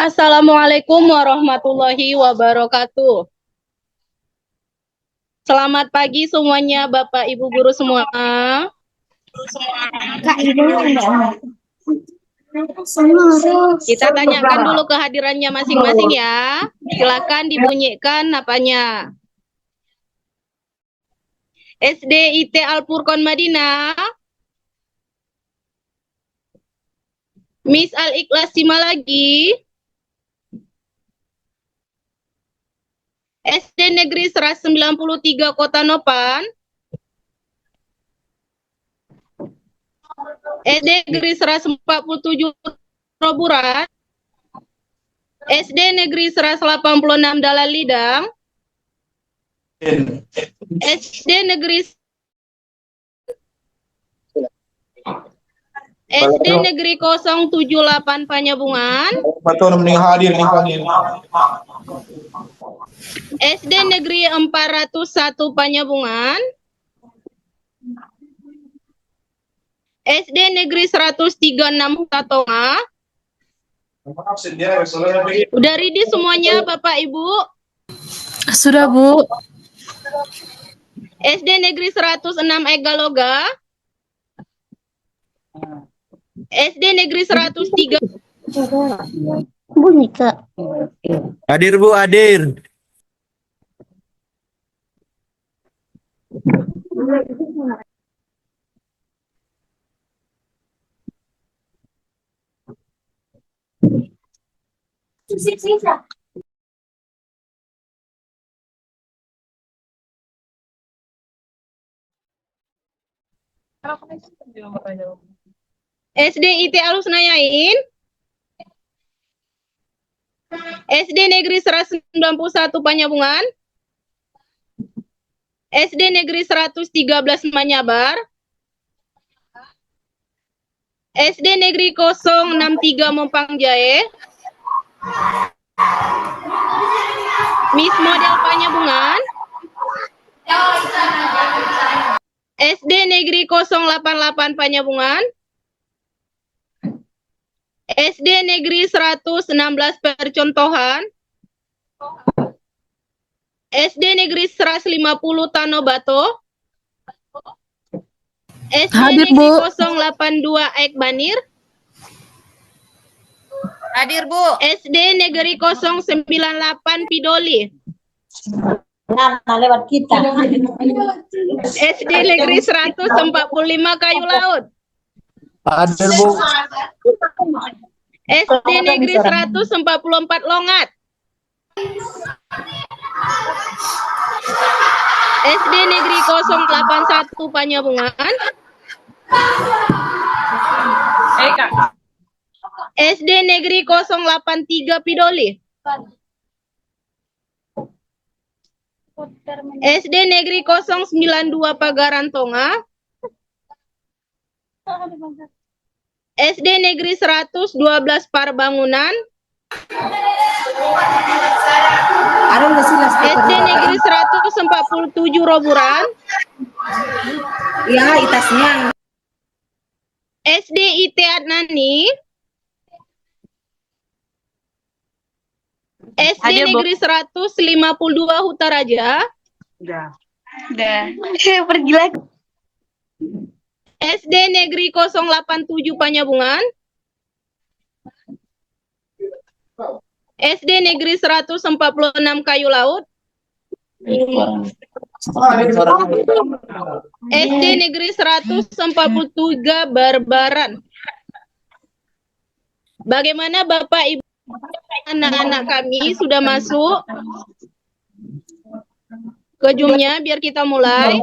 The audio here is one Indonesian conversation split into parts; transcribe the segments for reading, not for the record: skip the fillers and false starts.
Assalamualaikum warahmatullahi wabarakatuh. Selamat pagi semuanya, Bapak Ibu guru semua. Kak, Kita tanyakan dulu kehadirannya masing-masing ya. Silakan dibunyikan apanya. SD IT Al-Furqon Madinah. Miss Al-Ikhlas Sima lagi. SD Negeri 193 Kota Nopan. SD Negeri 147 Roburan. SD Negeri 186 Dalan Lidang. SD Negeri SD Negeri 078 Panyabungan. SD Negeri 401 Panyabungan. SD Negeri 136 Tatonga. Udah ready semuanya Bapak Ibu? Sudah, Bu. SD Negeri 106 Egaloga. SD Negeri 103. Bunyi, Kak. Hadir, Bu, hadir. SD IT Alusnayain. SD Negeri 191 Panyabungan. SD Negeri 113 Manyabar. SD Negeri 063 Mempang Jae. Miss Model Panyabungan. SD Negeri 088 Panyabungan. SD Negeri 116 Percontohan. SD Negeri 150 Tanobato. SD Hadir, Negeri Bu. 082 Ekbanir. Hadir, Bu. SD Negeri 098 Pidoli. Nah, lewat kita. SD Negeri 145 Kayu Laut. Hadir, Bu. SD Negeri 144 Longat. SD Negeri 081 Panyabungan. SD Negeri 083 Pidoli. SD Negeri 092 Pagaran Tonga. SD Negeri 112 Parbangunan, SD Negeri 147 Roburan, Ya, itasnya. SD IT Adnani, SD Hadir, Bu. Negeri 152 Hutaraja, Udah. Pergi lagi. SD Negeri 087 Panyabungan, SD Negeri 146 Kayu Laut, SD Negeri 143 Barbaran. Bagaimana Bapak Ibu anak-anak kami sudah masuk ke Zoom-nya biar kita mulai.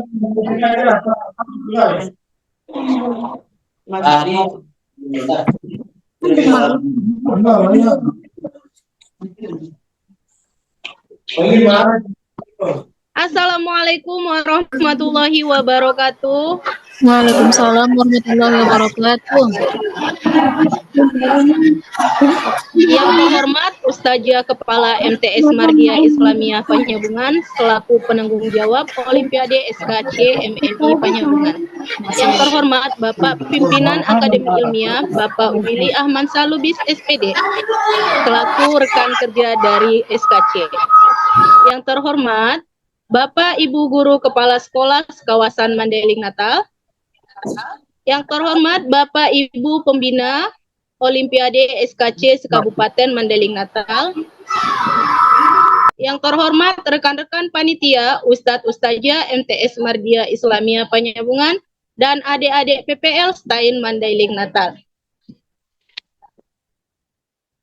Assalamualaikum warahmatullahi wabarakatuh. Waalaikumsalam warahmatullahi wabarakatuh. Yang terhormat Ustazah Kepala MTS Mardia Islamiyah Panyabungan selaku penanggung jawab Olimpiade SKC MMI Panyabungan. Yang terhormat Bapak Pimpinan Akademi Ilmiah Bapak Willy Ahmad Salubis SPD selaku rekan kerja dari SKC. Yang terhormat Bapak Ibu Guru Kepala Sekolah Kawasan Mandailing Natal. Yang terhormat Bapak Ibu Pembina Olimpiade SKC Sekabupaten Mandailing Natal. Yang terhormat rekan-rekan panitia, Ustadz Ustazah MTS Mardia Islamiyah Panyabungan dan adik-adik PPL Stain Mandailing Natal.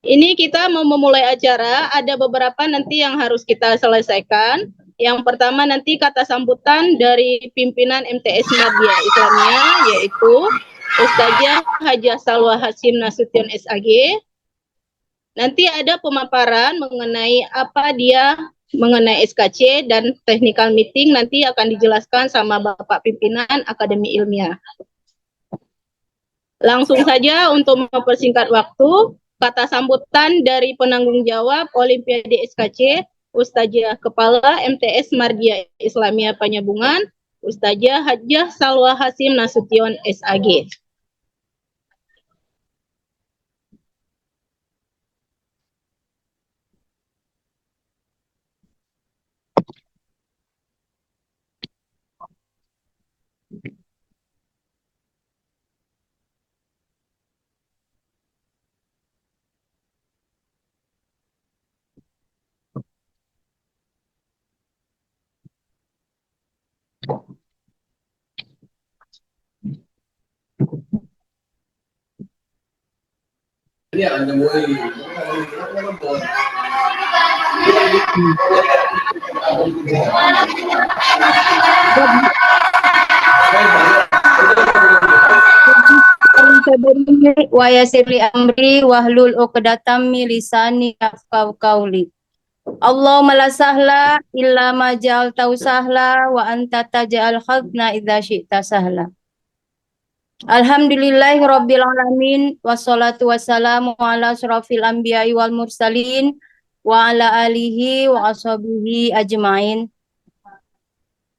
Ini kita mau memulai acara, ada beberapa nanti yang harus kita selesaikan. Yang pertama nanti kata sambutan dari pimpinan MTS Mardia Islamiyah yaitu Ustazah Hajah Salwa Hasim Nasution SAG. Nanti ada pemaparan mengenai apa dia mengenai SKC dan technical meeting nanti akan dijelaskan sama Bapak Pimpinan Akademi Ilmiah. Langsung saja untuk mempersingkat waktu, kata sambutan dari penanggung jawab Olimpiade SKC, Ustazah Kepala MTS Mardia Islamiyah Panyabungan, Ustazah Hajah Salwa Hasim Nasution SAG. Wa yassirli amri wahlul 'uqdatam min lisani yafqahu qawli. Allahumma la sahla illa ma ja'altahu sahla wa anta taj'al khazna idza syi'ta sahla. Alhamdulillahi rabbil alamin wassalatu wassalamu ala asrofil anbiya'i wal mursalin wa ala alihi wa ashabihi ajmain.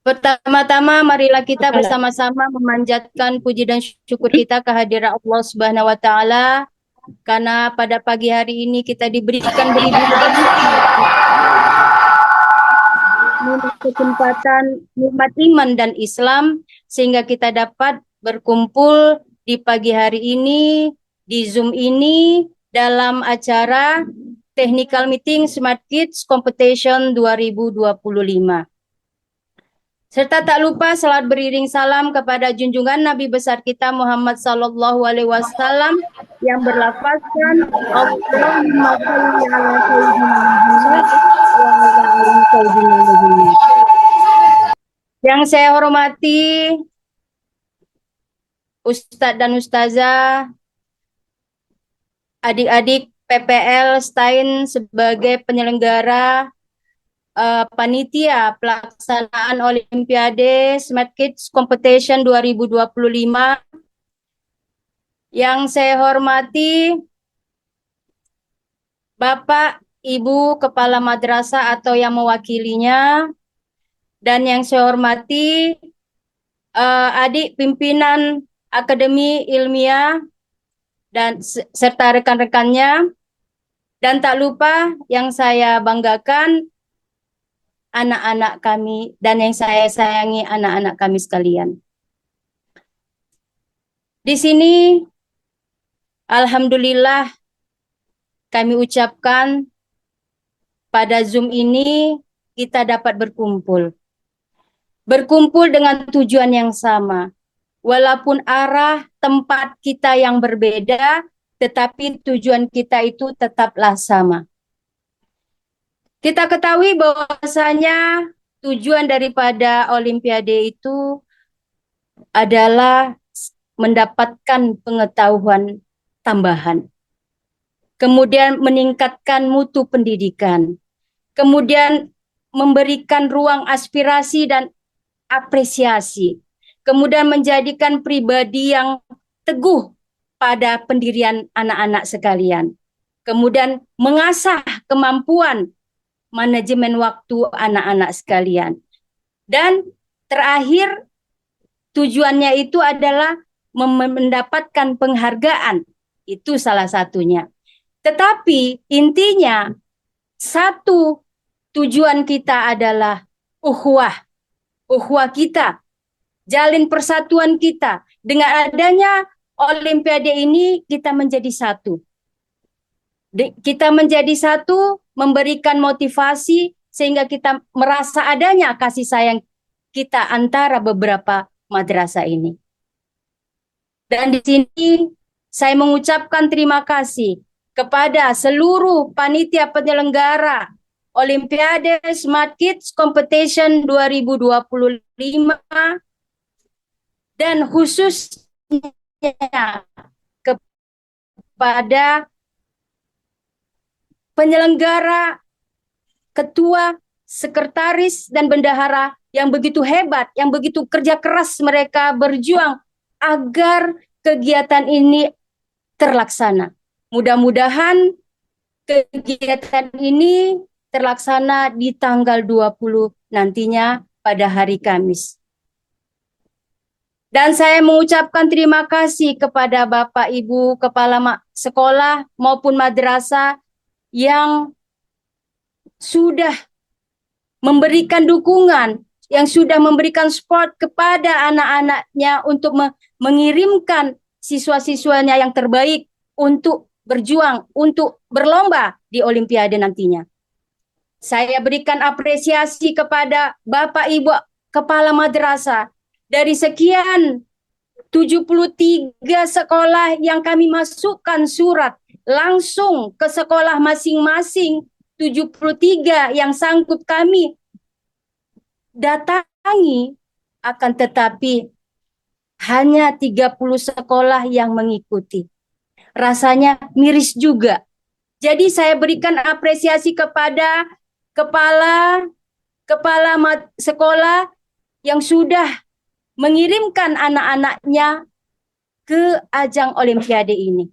Pertama-tama marilah kita bersama-sama memanjatkan puji dan syukur kita kehadirat Allah Subhanahu wa taala karena pada pagi hari ini kita diberikan kesempatan nikmat iman dan Islam sehingga kita dapat berkumpul di pagi hari ini di Zoom ini dalam acara Technical Meeting Smart Kids Competition 2025. Serta tak lupa salat beriring salam kepada junjungan Nabi besar kita Muhammad sallallahu alaihi wasallam yang berlafazkan Allahumma shalli ala sayyidina Muhammad. Yang saya hormati Ustadz dan Ustazah, adik-adik PPL Stain sebagai penyelenggara panitia pelaksanaan Olimpiade Smart Kids Competition 2025, Yang saya hormati Bapak, Ibu Kepala Madrasah atau yang mewakilinya, dan yang saya hormati adik pimpinan Akademi Ilmiah dan serta rekan-rekannya, dan tak lupa yang saya banggakan anak-anak kami dan yang saya sayangi anak-anak kami sekalian. Di sini alhamdulillah kami ucapkan pada Zoom ini kita dapat berkumpul. Berkumpul dengan tujuan yang sama. Walaupun arah tempat kita yang berbeda, tetapi tujuan kita itu tetaplah sama. Kita ketahui bahwasanya tujuan daripada Olimpiade itu adalah mendapatkan pengetahuan tambahan. Kemudian meningkatkan mutu pendidikan. Kemudian memberikan ruang aspirasi dan apresiasi. Kemudian menjadikan pribadi yang teguh pada pendirian anak-anak sekalian. Kemudian mengasah kemampuan manajemen waktu anak-anak sekalian. Dan terakhir tujuannya itu adalah mendapatkan penghargaan. Itu salah satunya. Tetapi intinya satu tujuan kita adalah ukhuwah. Ukhuwah kita. Jalin persatuan kita. Dengan adanya Olimpiade ini kita menjadi satu. Kita menjadi satu, memberikan motivasi sehingga kita merasa adanya kasih sayang kita antara beberapa madrasah ini. Dan di sini saya mengucapkan terima kasih kepada seluruh panitia penyelenggara Olimpiade Smart Kids Competition 2025 dan khususnya kepada penyelenggara, ketua, sekretaris, dan bendahara yang begitu hebat, yang begitu kerja keras mereka berjuang agar kegiatan ini terlaksana. Mudah-mudahan kegiatan ini terlaksana di tanggal 20 nantinya pada hari Kamis. Dan saya mengucapkan terima kasih kepada Bapak Ibu Kepala Sekolah maupun madrasah yang sudah memberikan dukungan, yang sudah memberikan support kepada anak-anaknya untuk mengirimkan siswa-siswanya yang terbaik untuk berjuang, untuk berlomba di Olimpiade nantinya. Saya berikan apresiasi kepada Bapak Ibu Kepala Madrasah dari sekian 73 sekolah yang kami masukkan surat langsung ke sekolah masing-masing, 73 yang sanggup kami datangi, akan tetapi hanya 30 sekolah yang mengikuti. Rasanya miris juga. Jadi saya berikan apresiasi kepada kepala sekolah yang sudah mengirimkan anak-anaknya ke ajang Olimpiade ini.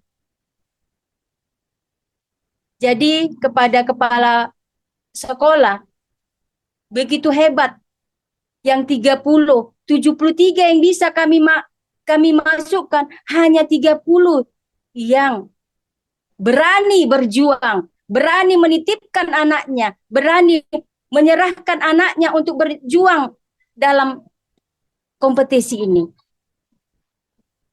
Jadi kepada kepala sekolah, begitu hebat yang 30, 73 yang bisa kami masukkan, hanya 30 yang berani berjuang, berani menitipkan anaknya, berani menyerahkan anaknya untuk berjuang dalam kompetisi ini.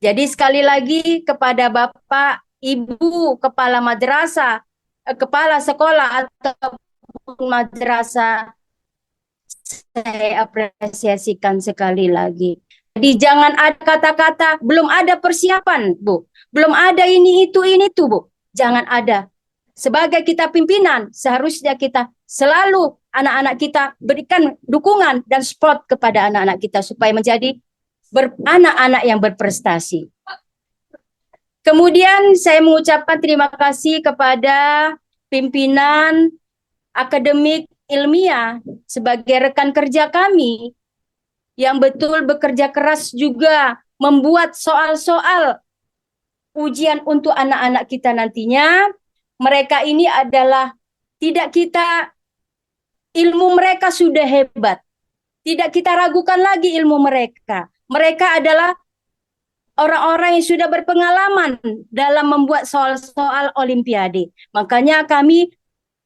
Jadi sekali lagi kepada Bapak, Ibu, Kepala Madrasah, Kepala Sekolah ataupun Madrasah, saya apresiasikan sekali lagi. Jadi jangan ada kata-kata, belum ada persiapan, Bu. Belum ada ini, itu, Bu. Jangan ada. Sebagai kita pimpinan, seharusnya kita selalu anak-anak kita berikan dukungan dan support kepada anak-anak kita supaya menjadi anak-anak yang berprestasi. Kemudian saya mengucapkan terima kasih kepada pimpinan akademik ilmiah sebagai rekan kerja kami yang betul bekerja keras juga membuat soal-soal ujian untuk anak-anak kita nantinya. Mereka ini adalah ilmu mereka sudah hebat. Tidak kita ragukan lagi ilmu mereka. Mereka adalah orang-orang yang sudah berpengalaman dalam membuat soal-soal olimpiade. Makanya kami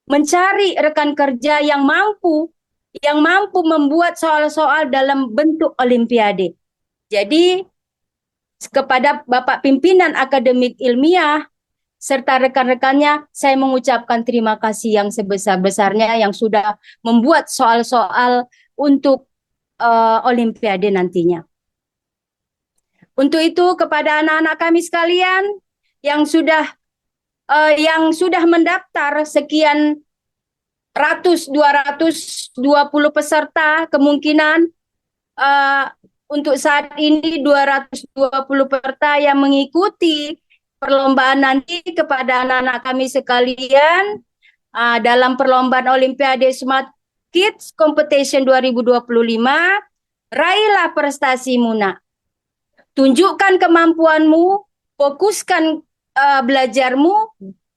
mencari rekan kerja yang mampu membuat soal-soal dalam bentuk olimpiade. Jadi kepada Bapak Pimpinan Akademik Ilmiah serta rekan-rekannya, saya mengucapkan terima kasih yang sebesar-besarnya yang sudah membuat soal-soal untuk olimpiade nantinya. Untuk itu kepada anak-anak kami sekalian yang sudah mendaftar sekian 220 peserta, kemungkinan untuk saat ini 220 peserta yang mengikuti perlombaan nanti. Kepada anak-anak kami sekalian dalam perlombaan Olimpiade Smart Kids Competition 2025, raihlah prestasimu nak. Tunjukkan kemampuanmu, fokuskan belajarmu,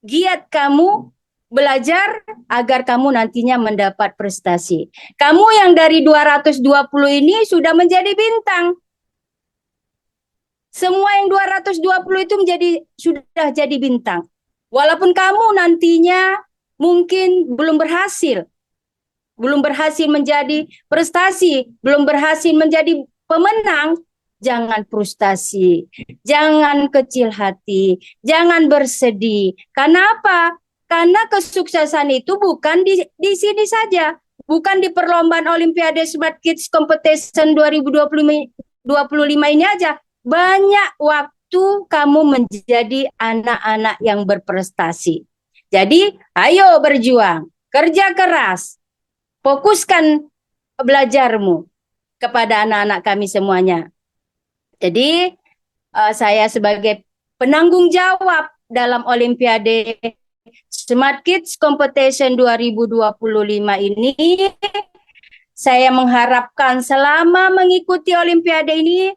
giat kamu belajar agar kamu nantinya mendapat prestasi. Kamu yang dari 220 ini sudah menjadi bintang. Semua yang 220 itu sudah jadi bintang. Walaupun kamu nantinya mungkin belum berhasil menjadi prestasi, belum berhasil menjadi pemenang, jangan frustasi, jangan kecil hati, jangan bersedih. Karena apa? Karena kesuksesan itu bukan di sini saja, bukan di perlombaan Olimpiade Smart Kids Competition 2025 ini aja. Banyak waktu kamu menjadi anak-anak yang berprestasi. Jadi, ayo berjuang, kerja keras, fokuskan belajarmu kepada anak-anak kami semuanya. Jadi, saya sebagai penanggung jawab dalam Olimpiade Smart Kids Competition 2025 ini, saya mengharapkan selama mengikuti Olimpiade ini,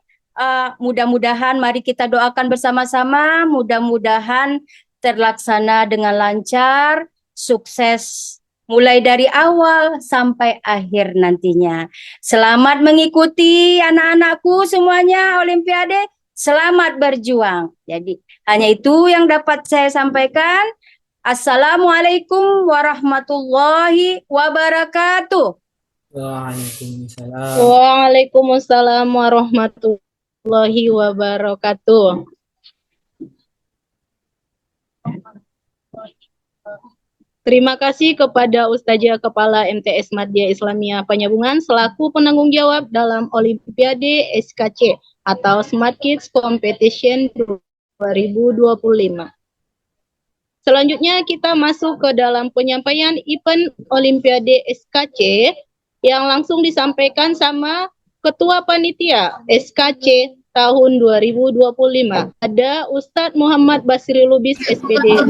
mudah-mudahan mari kita doakan bersama-sama, mudah-mudahan terlaksana dengan lancar, sukses mulai dari awal sampai akhir nantinya. Selamat mengikuti anak-anakku semuanya Olimpiade, selamat berjuang. Jadi hanya itu yang dapat saya sampaikan. Assalamualaikum warahmatullahi wabarakatuh. Waalaikumsalam. Waalaikumsalam warahmatullahi wabarakatuh. Terima kasih kepada Ustazah Kepala MTS Madya Islamiyah Penyambungan selaku penanggung jawab dalam Olimpiade SKC atau Smart Kids Competition 2025. Selanjutnya kita masuk ke dalam penyampaian event Olimpiade SKC yang langsung disampaikan sama Ketua Panitia SKC tahun 2025. Ada Ustadz Muhammad Basri Lubis SPD.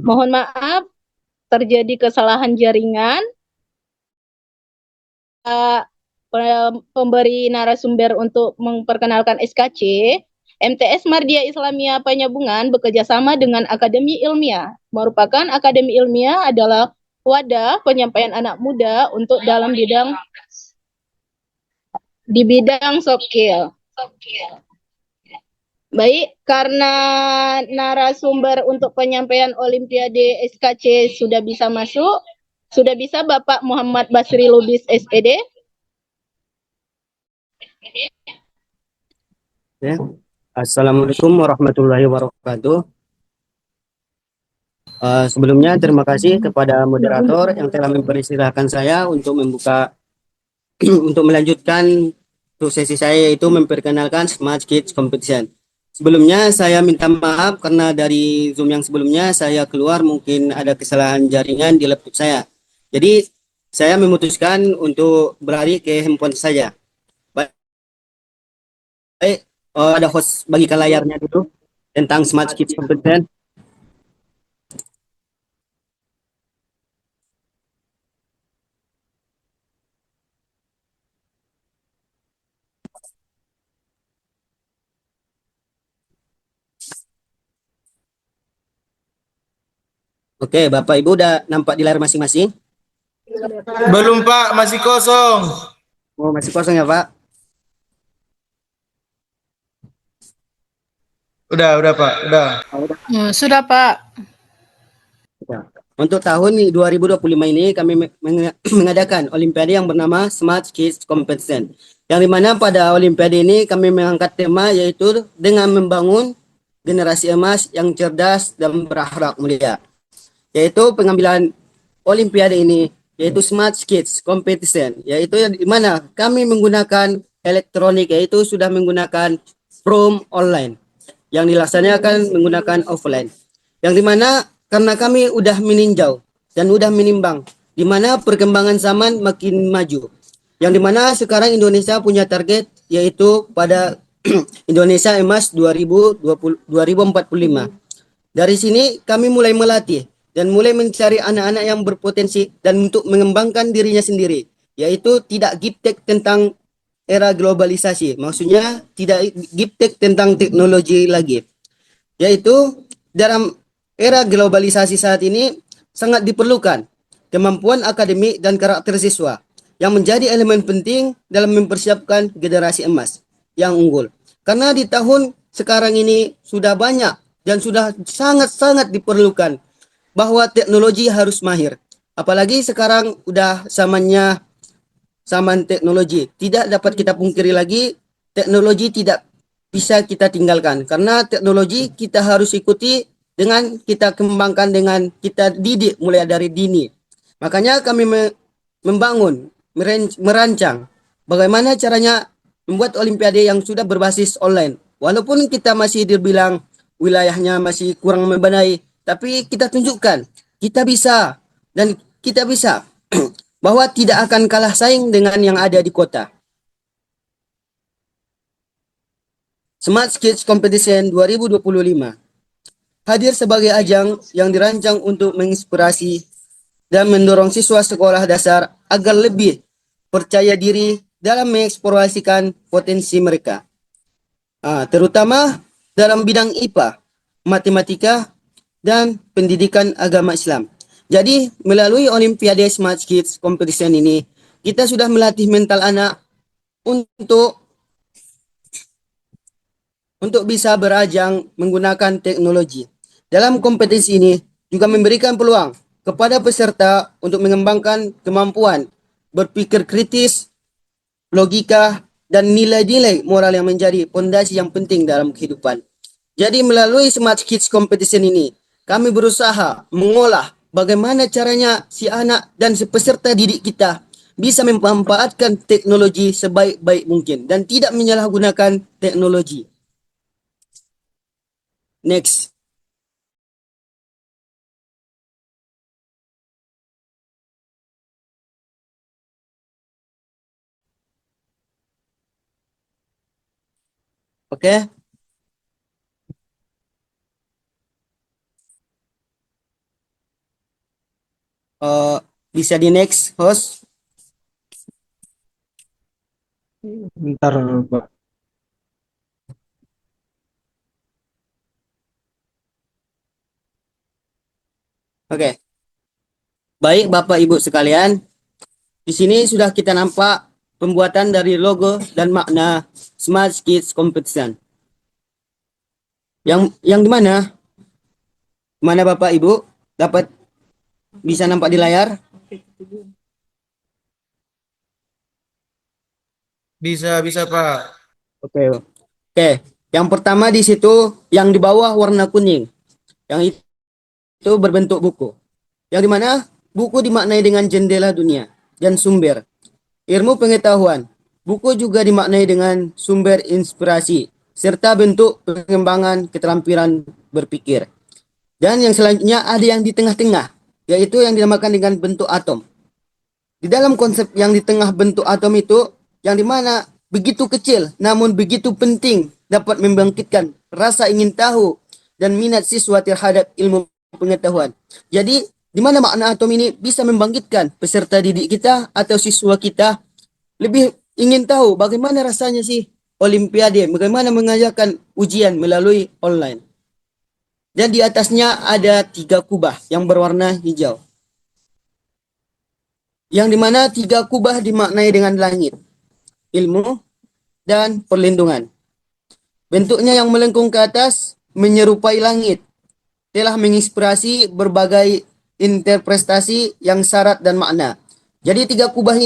Mohon maaf, terjadi kesalahan jaringan. Pemberi narasumber untuk memperkenalkan SKC, MTS Mardiyah Islamiyah Penyambungan bekerjasama dengan Akademi Ilmiah. Merupakan Akademi Ilmiah adalah wadah penyampaian anak muda untuk dalam di bidang soft skill. Baik, karena narasumber untuk penyampaian Olimpiade SKC sudah bisa masuk, sudah bisa Bapak Muhammad Basri Lubis SPD. Ya. Assalamualaikum warahmatullahi wabarakatuh. Sebelumnya terima kasih kepada moderator yang telah mempersilahkan saya untuk membuka untuk melanjutkan sesi saya, yaitu memperkenalkan Smart Kids Competition. Sebelumnya saya minta maaf karena dari Zoom yang sebelumnya saya keluar mungkin ada kesalahan jaringan di laptop saya. Jadi saya memutuskan untuk beralih ke handphone saja. Baik, ada host bagikan layarnya dulu tentang Smart Kids Competence. Oke, Bapak Ibu udah nampak di layar masing-masing? Belum Pak, masih kosong. Oh, masih kosong ya, Pak? Udah Pak, udah. Sudah, Pak. Ya. Untuk tahun 2025 ini kami mengadakan Olimpiade yang bernama Smart Kids Competition. Yang dimana pada Olimpiade ini kami mengangkat tema yaitu dengan membangun generasi emas yang cerdas dan berakhlak mulia. Yaitu pengambilan Olimpiade ini yaitu Smart Kids Competition, yaitu yang dimana kami menggunakan elektronik, yaitu sudah menggunakan from online yang dilaksanakan menggunakan offline. Yang dimana karena kami udah meninjau dan udah menimbang di mana perkembangan zaman makin maju. Yang dimana sekarang Indonesia punya target yaitu pada Indonesia Emas 2045. Dari sini kami mulai melatih dan mulai mencari anak-anak yang berpotensi dan untuk mengembangkan dirinya sendiri, yaitu tidak giptek tentang era globalisasi. Maksudnya tidak giptek tentang teknologi lagi. Yaitu dalam era globalisasi saat ini sangat diperlukan kemampuan akademik dan karakter siswa yang menjadi elemen penting dalam mempersiapkan generasi emas yang unggul. Karena di tahun sekarang ini sudah banyak dan sudah sangat-sangat diperlukan bahwa teknologi harus mahir. Apalagi sekarang udah zaman teknologi. Tidak dapat kita pungkiri lagi, teknologi tidak bisa kita tinggalkan. Karena teknologi kita harus ikuti dengan kita kembangkan, dengan kita didik mulai dari dini. Makanya kami merancang bagaimana caranya membuat Olimpiade yang sudah berbasis online. Walaupun kita masih dibilang wilayahnya masih kurang memadai, tapi kita tunjukkan kita bisa dan kita bisa bahwa tidak akan kalah saing dengan yang ada di kota. Smart Kids Competition 2025 hadir sebagai ajang yang dirancang untuk menginspirasi dan mendorong siswa sekolah dasar agar lebih percaya diri dalam mengeksplorasikan potensi mereka. Terutama dalam bidang IPA, matematika, dan pendidikan agama Islam. Jadi melalui Olimpiade Smart Kids Competition ini, kita sudah melatih mental anak untuk bisa berajang menggunakan teknologi. Dalam kompetisi ini juga memberikan peluang kepada peserta untuk mengembangkan kemampuan berpikir kritis, logika, dan nilai-nilai moral yang menjadi fondasi yang penting dalam kehidupan. Jadi melalui Smart Kids Competition ini, kami berusaha mengolah bagaimana caranya si anak dan si peserta didik kita bisa memanfaatkan teknologi sebaik-baik mungkin dan tidak menyalahgunakan teknologi. Next. Oke. Bisa di next, host. Bentar, Pak. Oke. Baik Bapak Ibu sekalian, di sini sudah kita nampak pembuatan dari logo dan makna Smart Kids Competition. Yang di mana? Mana Bapak Ibu dapat bisa nampak di layar? Bisa Pak. Oke. Yang pertama di situ yang di bawah warna kuning. Yang itu berbentuk buku. Yang dimana buku dimaknai dengan jendela dunia dan sumber ilmu pengetahuan. Buku juga dimaknai dengan sumber inspirasi serta bentuk pengembangan keterampilan berpikir. Dan yang selanjutnya ada yang di tengah-tengah, yaitu yang dinamakan dengan bentuk atom. Di dalam konsep yang di tengah bentuk atom itu, yang dimana begitu kecil namun begitu penting dapat membangkitkan rasa ingin tahu dan minat siswa terhadap ilmu pengetahuan. Jadi, di mana makna atom ini bisa membangkitkan peserta didik kita atau siswa kita lebih ingin tahu bagaimana rasanya sih Olimpiade, bagaimana mengajarkan ujian melalui online. Dan di atasnya ada 3 kubah yang berwarna hijau. Yang dimana 3 kubah dimaknai dengan langit, ilmu, dan perlindungan. Bentuknya yang melengkung ke atas menyerupai langit, telah menginspirasi berbagai interpretasi yang syarat dan makna. Jadi 3 kubah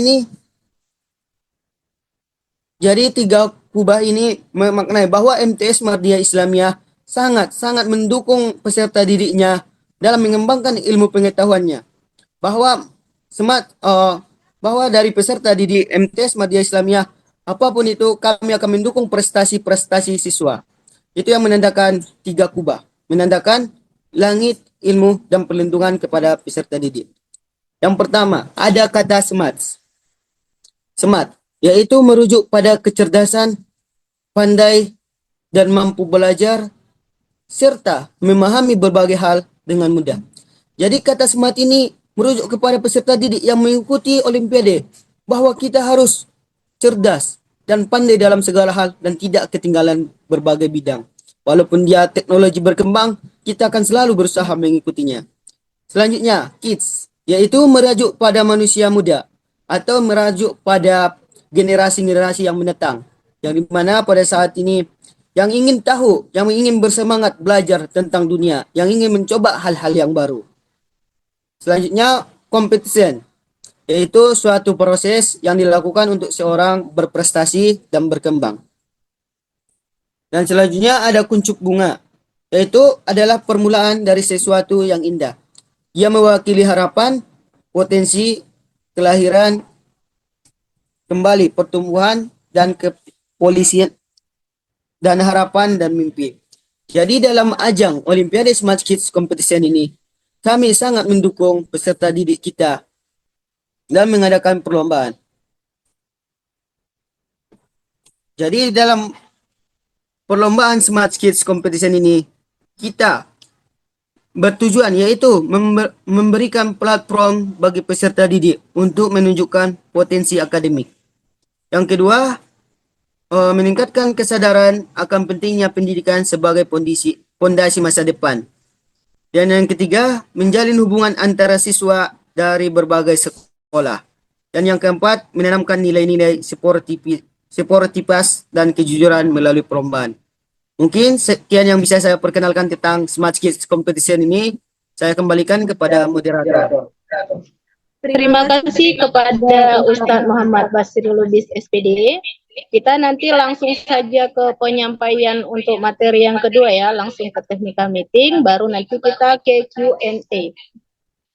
ini memaknai bahwa MTS Mardiyah Islamiyah sangat mendukung peserta didiknya dalam mengembangkan ilmu pengetahuannya. Bahwa dari peserta didik MTS Mardiyah Islamiyah, apapun itu kami akan mendukung prestasi-prestasi siswa. Itu yang menandakan 3 kubah, menandakan langit, ilmu, dan perlindungan kepada peserta didik. Yang pertama, ada kata smart. Smart, yaitu merujuk pada kecerdasan, pandai, dan mampu belajar, serta memahami berbagai hal dengan mudah. Jadi kata smart ini merujuk kepada peserta didik yang mengikuti Olimpiade, bahwa kita harus cerdas dan pandai dalam segala hal dan tidak ketinggalan berbagai bidang. Walaupun dia teknologi berkembang, kita akan selalu berusaha mengikutinya. Selanjutnya, kids, yaitu merujuk pada manusia muda atau merujuk pada generasi-generasi yang mendatang, yang dimana pada saat ini yang ingin tahu, yang ingin bersemangat belajar tentang dunia, yang ingin mencoba hal-hal yang baru. Selanjutnya, competition, yaitu suatu proses yang dilakukan untuk seorang berprestasi dan berkembang. Dan selanjutnya ada kuncup bunga, yaitu adalah permulaan dari sesuatu yang indah. Ia mewakili harapan, potensi, kelahiran, kembali pertumbuhan, dan kepolisian, dan harapan dan mimpi. Jadi dalam ajang Olimpiade Smart Kids Competition ini, kami sangat mendukung peserta didik kita dan mengadakan perlombaan. Jadi dalam perlombaan Smart Kids Competition ini, kita bertujuan yaitu memberikan platform bagi peserta didik untuk menunjukkan potensi akademik. Yang kedua, meningkatkan kesadaran akan pentingnya pendidikan sebagai pondasi masa depan. Dan yang ketiga, menjalin hubungan antara siswa dari berbagai sekolah. Dan yang keempat, menanamkan nilai-nilai sportivitas dan kejujuran melalui perlombaan. Mungkin sekian yang bisa saya perkenalkan tentang Smart Kids Competition ini. Saya kembalikan kepada moderator. Terima kasih kepada Ustadz Muhammad Basri Lubis SPD. Kita nanti langsung saja ke penyampaian untuk materi yang kedua ya, langsung ke technical meeting, baru nanti kita ke Q&A.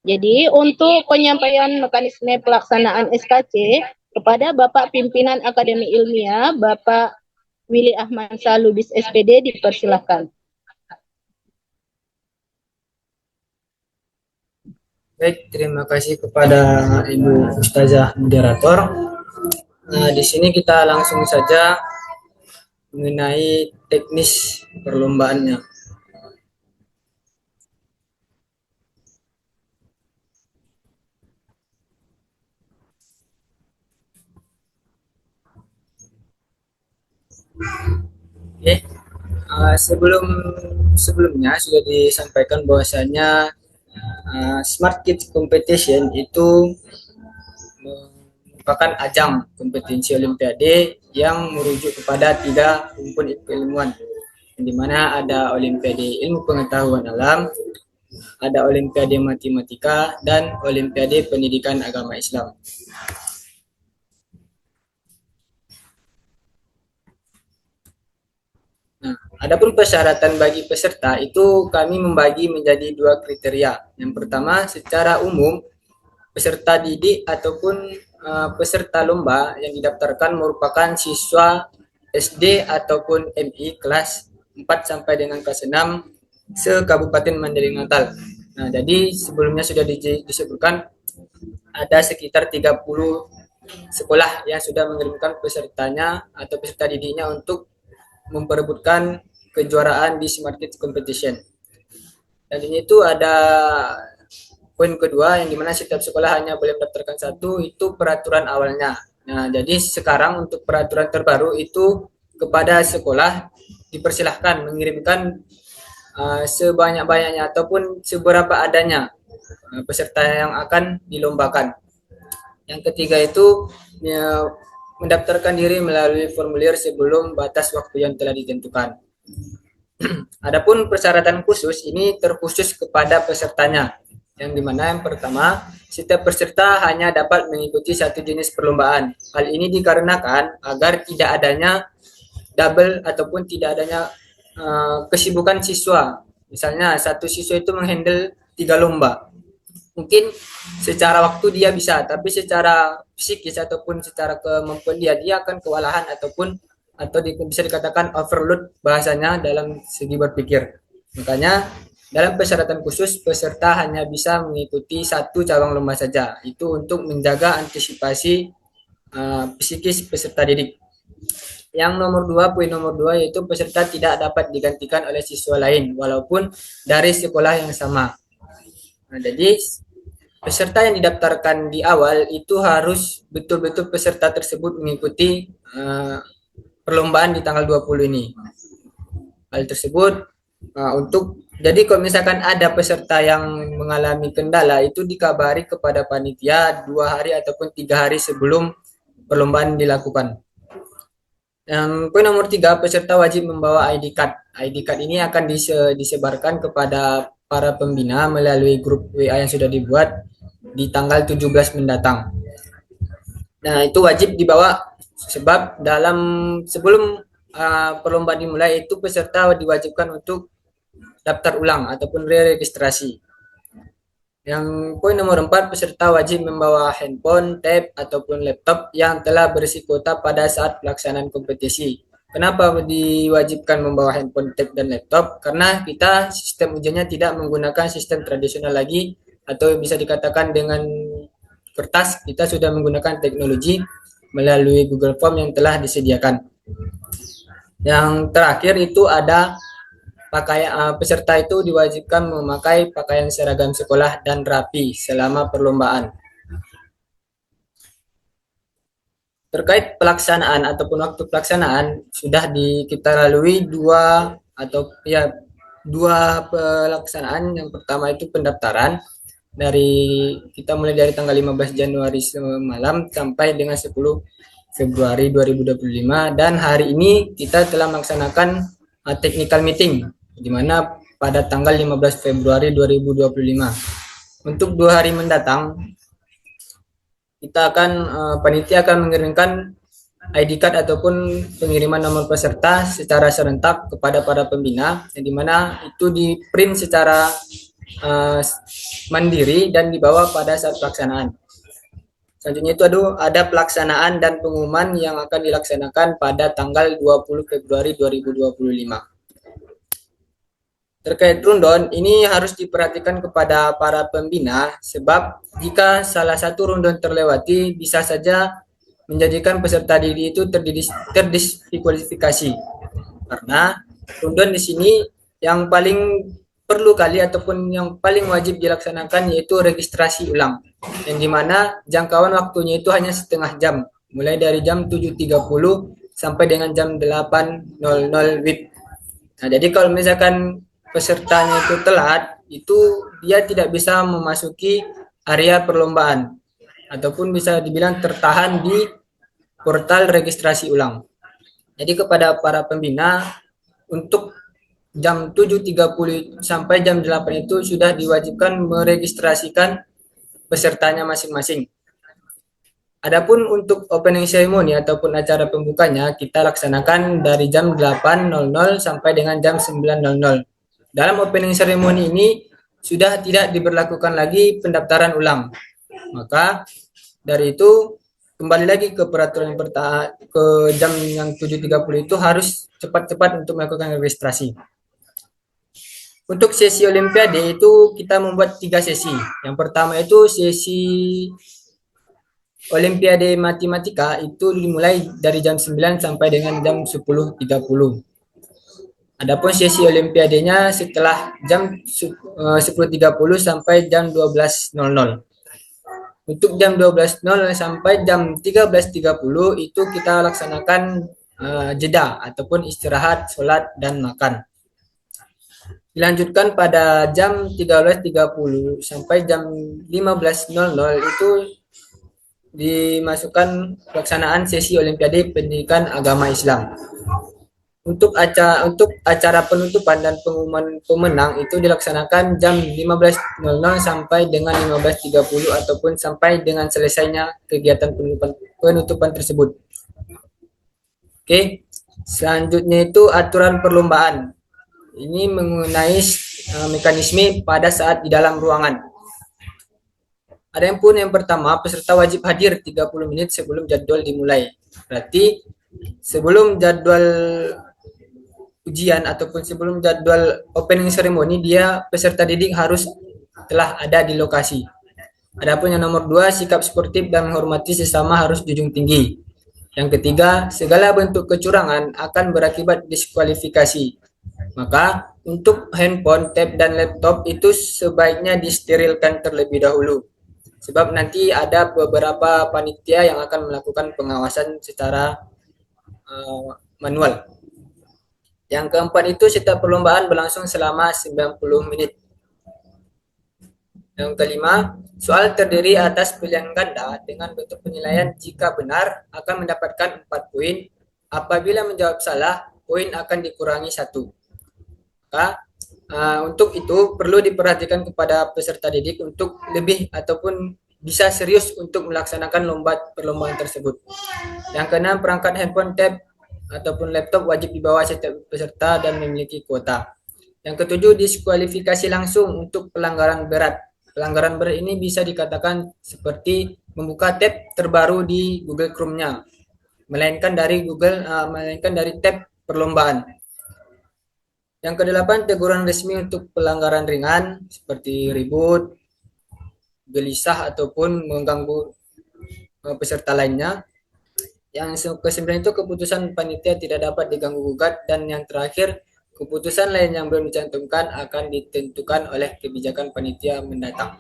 Jadi untuk penyampaian mekanisme pelaksanaan SKC kepada Bapak Pimpinan Akademi Ilmiah, Bapak Willy Ahmad Lubis SPD, dipersilahkan. Baik, terima kasih kepada Ibu Ustazah Moderator. Nah, di sini kita langsung saja mengenai teknis perlombaannya. Oke, sebelumnya sudah disampaikan bahwasanya Smart Kids Competition itu merupakan ajang kompetensi Olimpiade yang merujuk kepada 3 rumpun keilmuan, di mana ada Olimpiade Ilmu Pengetahuan Alam, ada Olimpiade Matematika, dan Olimpiade Pendidikan Agama Islam. Nah, adapun persyaratan bagi peserta itu kami membagi menjadi 2 kriteria. Yang pertama, secara umum peserta didik ataupun peserta lomba yang didaftarkan merupakan siswa SD ataupun MI kelas 4 sampai dengan kelas 6 se-Kabupaten Mandailing Natal. Nah, jadi sebelumnya sudah disebutkan ada sekitar 30 sekolah yang sudah mengirimkan pesertanya atau peserta didiknya untuk memperebutkan kejuaraan di Smart Kids Competition. Dan ini itu ada poin kedua yang dimana setiap sekolah hanya boleh mendaftarkan satu, itu peraturan awalnya. Nah, jadi sekarang untuk peraturan terbaru itu kepada sekolah dipersilahkan mengirimkan sebanyak-banyaknya ataupun seberapa adanya peserta yang akan dilombakan. Yang ketiga itu mendaftarkan diri melalui formulir sebelum batas waktu yang telah ditentukan. Adapun persyaratan khusus ini terkhusus kepada pesertanya, yang dimana yang pertama, setiap peserta hanya dapat mengikuti satu jenis perlombaan. Hal ini dikarenakan agar tidak adanya double ataupun tidak adanya kesibukan siswa. Misalnya satu siswa itu menghandle 3 lomba. Mungkin secara waktu dia bisa, tapi secara psikis ataupun secara kemampuan dia akan kewalahan ataupun bisa dikatakan overload bahasanya dalam segi berpikir. Makanya dalam persyaratan khusus peserta hanya bisa mengikuti satu cabang lomba saja. Itu untuk menjaga antisipasi psikis peserta didik. Yang poin nomor 2 yaitu peserta tidak dapat digantikan oleh siswa lain walaupun dari sekolah yang sama. Nah, jadi peserta yang didaftarkan di awal itu harus betul-betul peserta tersebut mengikuti perlombaan di tanggal 20 ini. Hal tersebut jadi kalau misalkan ada peserta yang mengalami kendala itu dikabari kepada panitia 2 hari ataupun 3 hari sebelum perlombaan dilakukan. Yang poin nomor 3, peserta wajib membawa ID card. ID card ini akan disebarkan kepada para pembina melalui grup WA yang sudah dibuat di tanggal 17 mendatang. Nah, itu wajib dibawa sebab sebelum perlombaan dimulai itu peserta diwajibkan untuk daftar ulang ataupun re-registrasi. Yang poin nomor 4, peserta wajib membawa handphone, tab, ataupun laptop yang telah berisi kuota pada saat pelaksanaan kompetisi. Kenapa diwajibkan membawa handphone, tab, dan laptop? Karena kita sistem ujiannya tidak menggunakan sistem tradisional lagi, atau bisa dikatakan dengan kertas, kita sudah menggunakan teknologi melalui Google Form yang telah disediakan. Yang terakhir itu ada peserta itu diwajibkan memakai pakaian seragam sekolah dan rapi selama perlombaan. Terkait pelaksanaan ataupun waktu pelaksanaan sudah kita lalui dua pelaksanaan. Yang pertama itu pendaftaran kita mulai dari tanggal 15 Januari malam sampai dengan 10 Februari 2025, dan hari ini kita telah melaksanakan technical meeting di mana pada tanggal 15 Februari 2025. Untuk 2 hari mendatang panitia akan mengirimkan ID card ataupun pengiriman nomor peserta secara serentak kepada para pembina, yang dimana itu di print secara mandiri dan dibawa pada saat pelaksanaan. Selanjutnya itu ada pelaksanaan dan pengumuman yang akan dilaksanakan pada tanggal 20 Februari 2025. Terkait rundown, ini harus diperhatikan kepada para pembina sebab jika salah satu rundown terlewati bisa saja menjadikan peserta didik itu terdiskualifikasi. Karena rundown di sini yang paling perlu kali ataupun yang paling wajib dilaksanakan yaitu registrasi ulang, yang dimana jangkauan waktunya itu hanya setengah jam, mulai dari jam 7.30 sampai dengan jam 8.00 WIB. Nah, jadi kalau misalkan pesertanya itu telat, itu dia tidak bisa memasuki area perlombaan ataupun bisa dibilang tertahan di portal registrasi ulang. Jadi kepada para pembina untuk jam 7.30 sampai jam 8 itu sudah diwajibkan meregistrasikan pesertanya masing-masing. Adapun untuk opening ceremony ataupun acara pembukanya kita laksanakan dari jam 8.00 sampai dengan jam 9.00. Dalam opening ceremony ini sudah tidak diberlakukan lagi pendaftaran ulang. Maka dari itu kembali lagi ke peraturan yang ke jam yang 7.30 itu harus cepat-cepat untuk melakukan registrasi. Untuk sesi Olimpiade itu kita membuat 3 sesi. Yang pertama itu sesi Olimpiade Matematika itu dimulai dari jam 9 sampai dengan jam 10.30. Adapun sesi Olimpiadenya setelah jam 10.30 sampai jam 12.00. Untuk jam 12.00 sampai jam 13.30 itu kita laksanakan jeda ataupun istirahat, sholat, dan makan. Dilanjutkan pada jam 13.30 sampai jam 15.00 itu dimasukkan pelaksanaan sesi Olimpiade Pendidikan Agama Islam. Untuk acara penutupan dan pengumuman pemenang itu dilaksanakan jam 15.00 sampai dengan 15.30 ataupun sampai dengan selesainya kegiatan penutupan tersebut. Oke, selanjutnya itu aturan perlombaan. Ini mengenai mekanisme pada saat di dalam ruangan. Adapun yang pertama, peserta wajib hadir 30 menit sebelum jadwal dimulai. Berarti sebelum jadwal ujian ataupun sebelum jadwal opening ceremony, peserta didik harus telah ada di lokasi. Adapun yang nomor 2, sikap sportif dan menghormati sesama harus junjung tinggi. Yang ketiga, segala bentuk kecurangan akan berakibat diskualifikasi. Maka untuk handphone, tab, dan laptop itu sebaiknya disterilkan terlebih dahulu. Sebab nanti ada beberapa panitia yang akan melakukan pengawasan secara manual. Yang keempat itu setiap perlombaan berlangsung selama 90 menit. Yang kelima, soal terdiri atas pilihan ganda dengan bentuk penilaian jika benar akan mendapatkan 4 poin. Apabila menjawab salah, poin akan dikurangi 1. Maka untuk itu perlu diperhatikan kepada peserta didik untuk lebih ataupun bisa serius untuk melaksanakan perlombaan tersebut. Yang keenam, perangkat handphone, tab, ataupun laptop wajib dibawa setiap peserta dan memiliki kuota. Yang ketujuh, diskualifikasi langsung untuk pelanggaran berat. Pelanggaran berat ini bisa dikatakan seperti membuka tab terbaru di Google Chrome-nya, melainkan dari tab perlombaan. Yang kedelapan, teguran resmi untuk pelanggaran ringan seperti ribut, gelisah ataupun mengganggu peserta lainnya. Yang kesembilan itu keputusan panitia tidak dapat diganggu gugat, dan yang terakhir keputusan lain yang belum dicantumkan akan ditentukan oleh kebijakan panitia mendatang.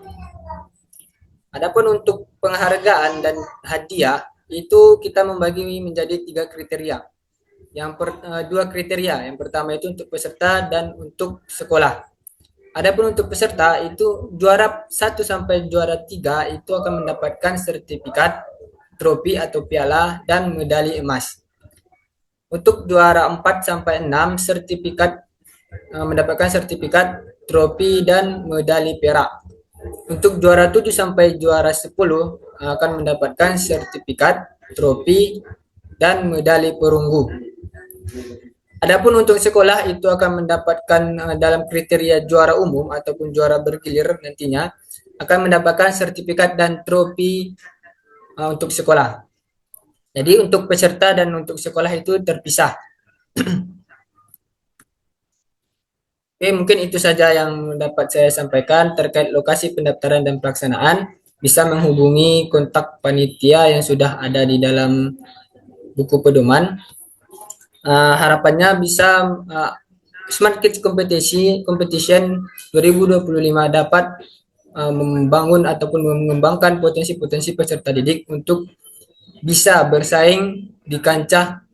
Adapun untuk penghargaan dan hadiah itu kita membagi menjadi 3 kriteria. Dua kriteria. Yang pertama itu untuk peserta dan untuk sekolah. Adapun untuk peserta itu juara 1 sampai juara 3 itu akan mendapatkan sertifikat, trofi atau piala, dan medali emas. Untuk juara 4 sampai 6 mendapatkan sertifikat, trofi, dan medali perak. Untuk juara 7 sampai juara 10 akan mendapatkan sertifikat, trofi, dan medali perunggu. Adapun untuk sekolah itu akan mendapatkan dalam kriteria juara umum ataupun juara bergilir nantinya akan mendapatkan sertifikat dan trofi untuk sekolah. Jadi untuk peserta dan untuk sekolah itu terpisah. Oke, mungkin itu saja yang dapat saya sampaikan terkait lokasi pendaftaran dan pelaksanaan. Bisa menghubungi kontak panitia yang sudah ada di dalam buku pedoman. Harapannya bisa Smart Kids Competition 2025 dapat membangun ataupun mengembangkan potensi-potensi peserta didik untuk bisa bersaing di kancah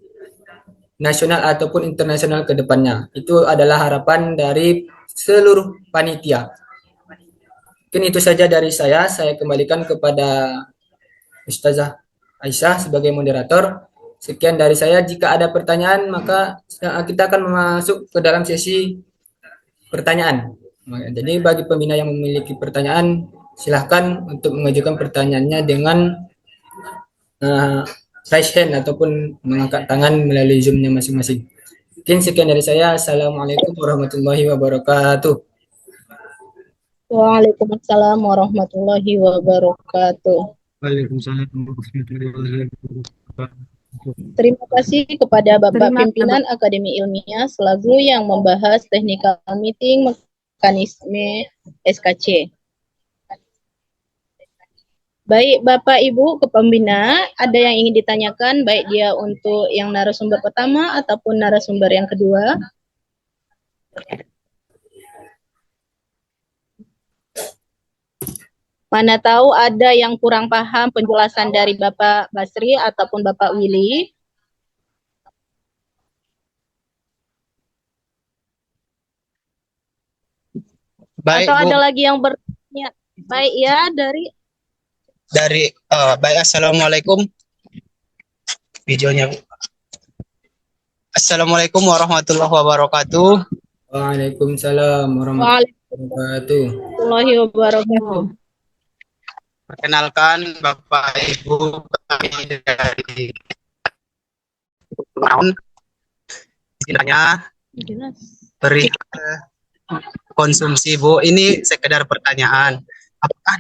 nasional ataupun internasional ke depannya. Itu adalah harapan dari seluruh panitia. Mungkin itu saja dari saya. Saya kembalikan kepada Ustazah Aisyah sebagai moderator. Sekian dari saya. Jika ada pertanyaan, maka kita akan masuk ke dalam sesi pertanyaan. Jadi bagi pembina yang memiliki pertanyaan, silahkan untuk mengajukan pertanyaannya dengan raise hand ataupun mengangkat tangan melalui Zoom-nya masing-masing. Mungkin sekian dari saya. Assalamualaikum warahmatullahi wabarakatuh. Waalaikumsalam warahmatullahi wabarakatuh. Waalaikumsalam warahmatullahi wabarakatuh. Terima kasih kepada Bapak Terima Pimpinan Akademi Ilmiah selaku yang membahas technical meeting mekanisme SKC. Baik Bapak Ibu kepembina, ada yang ingin ditanyakan baik dia untuk yang narasumber pertama ataupun narasumber yang kedua? Mana tahu ada yang kurang paham penjelasan dari Bapak Basri ataupun Bapak Willy. Baik, Atau Bu. ada lagi yang bertanya? Baik ya, Baik, Assalamualaikum. Videonya, Bu. Assalamualaikum warahmatullahi wabarakatuh. Waalaikumsalam warahmatullahi wabarakatuh. warahmatullahi wabarakatuh. Perkenalkan Bapak Ibu kami dari istilahnya konsumsi, Bu. Ini sekedar pertanyaan. Apakah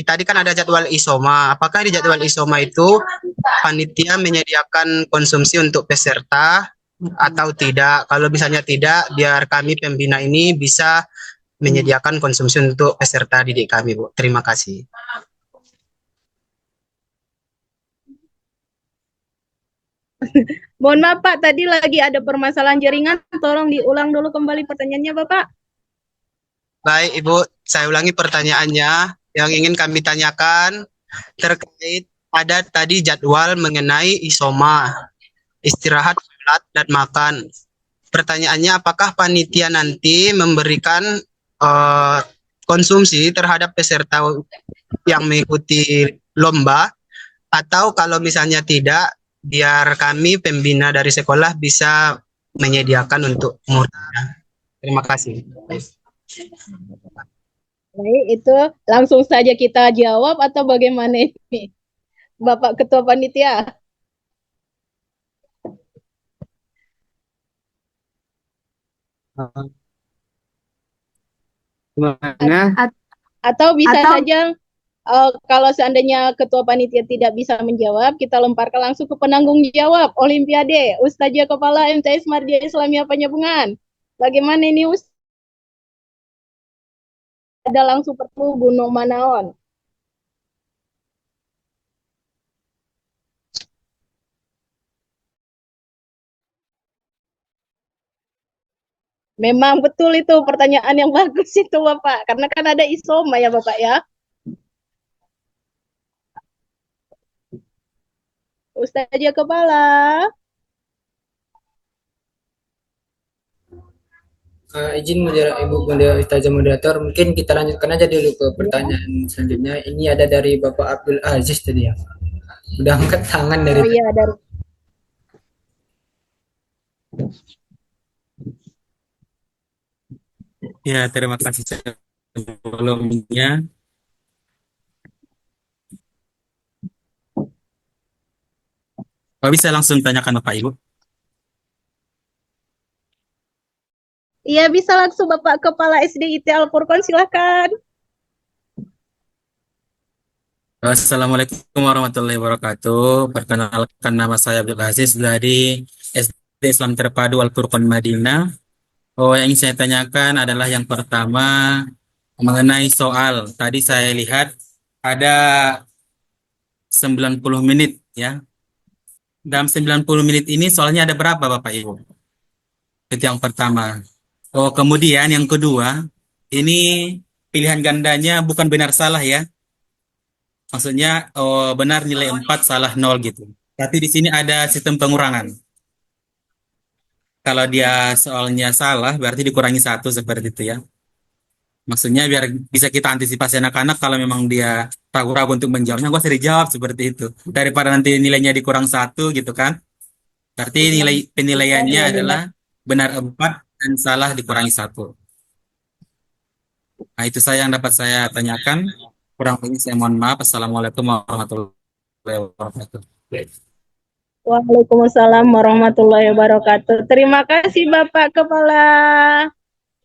tadi kan ada jadwal isoma? Apakah di jadwal isoma itu panitia menyediakan konsumsi untuk peserta atau tidak? Kalau misalnya tidak, biar kami pembina ini bisa menyediakan konsumsi untuk peserta didik kami, Bu. Terima kasih. Mohon maaf Pak, tadi lagi ada permasalahan jaringan, tolong diulang dulu kembali pertanyaannya Bapak. Baik, Ibu, saya ulangi pertanyaannya. Yang ingin kami tanyakan terkait ada tadi jadwal mengenai isoma, istirahat, sholat, dan makan. Pertanyaannya, apakah panitia nanti memberikan konsumsi terhadap peserta yang mengikuti lomba, atau kalau misalnya tidak, biar kami pembina dari sekolah bisa menyediakan untuk muridnya. Terima kasih. Baik, itu langsung saja kita jawab atau bagaimana ini? Bapak Ketua Panitia. Gimana? Atau bisa Atau- saja kalau seandainya Ketua Panitia tidak bisa menjawab, kita lemparkan langsung ke penanggung jawab Olimpiade, Ustazah Kepala MTS Mardia Islamiyah Penyambungan. Bagaimana ini Ustaz? Ada langsung perlu Gunung Manaon. Memang betul itu pertanyaan yang bagus itu Bapak, karena kan ada isoma ya Bapak ya. Ustazah Kepala. Izin Ibu Ustazah Moderator, mungkin kita lanjutkan aja dulu ke pertanyaan selanjutnya. Ini ada dari Bapak Abdul Aziz tadi ya. Udah angkat tangan dari Oh iya, dari Ya, terima kasih sebelumnya. Bisa langsung tanyakan Bapak Ibu. Iya, bisa langsung Bapak Kepala SD IT Al-Furqon, silakan. Assalamualaikum warahmatullahi wabarakatuh. Perkenalkan, nama saya Abdul Aziz dari SD Islam Terpadu Al-Furqon Madinah. Yang ingin saya tanyakan adalah yang pertama mengenai soal. Tadi saya lihat ada 90 menit ya. Dalam 90 menit ini soalnya ada berapa Bapak Ibu? Itu yang pertama. Kemudian yang kedua, ini pilihan gandanya bukan benar salah ya. Maksudnya benar nilai 4, salah 0 gitu. Tapi di sini ada sistem pengurangan. Kalau dia soalnya salah, berarti dikurangi 1 seperti itu ya. Maksudnya biar bisa kita antisipasi anak-anak kalau memang dia ragu-ragu untuk menjawabnya, gak usah dijawab seperti itu. Daripada nanti nilainya dikurang 1 gitu kan. Berarti nilai penilaiannya adalah benar 4 dan salah dikurangi 1. Nah, itu yang dapat saya tanyakan. Kurang lebih saya mohon maaf. Assalamualaikum warahmatullahi wabarakatuh. Waalaikumsalam warahmatullahi wabarakatuh. Terima kasih Bapak Kepala.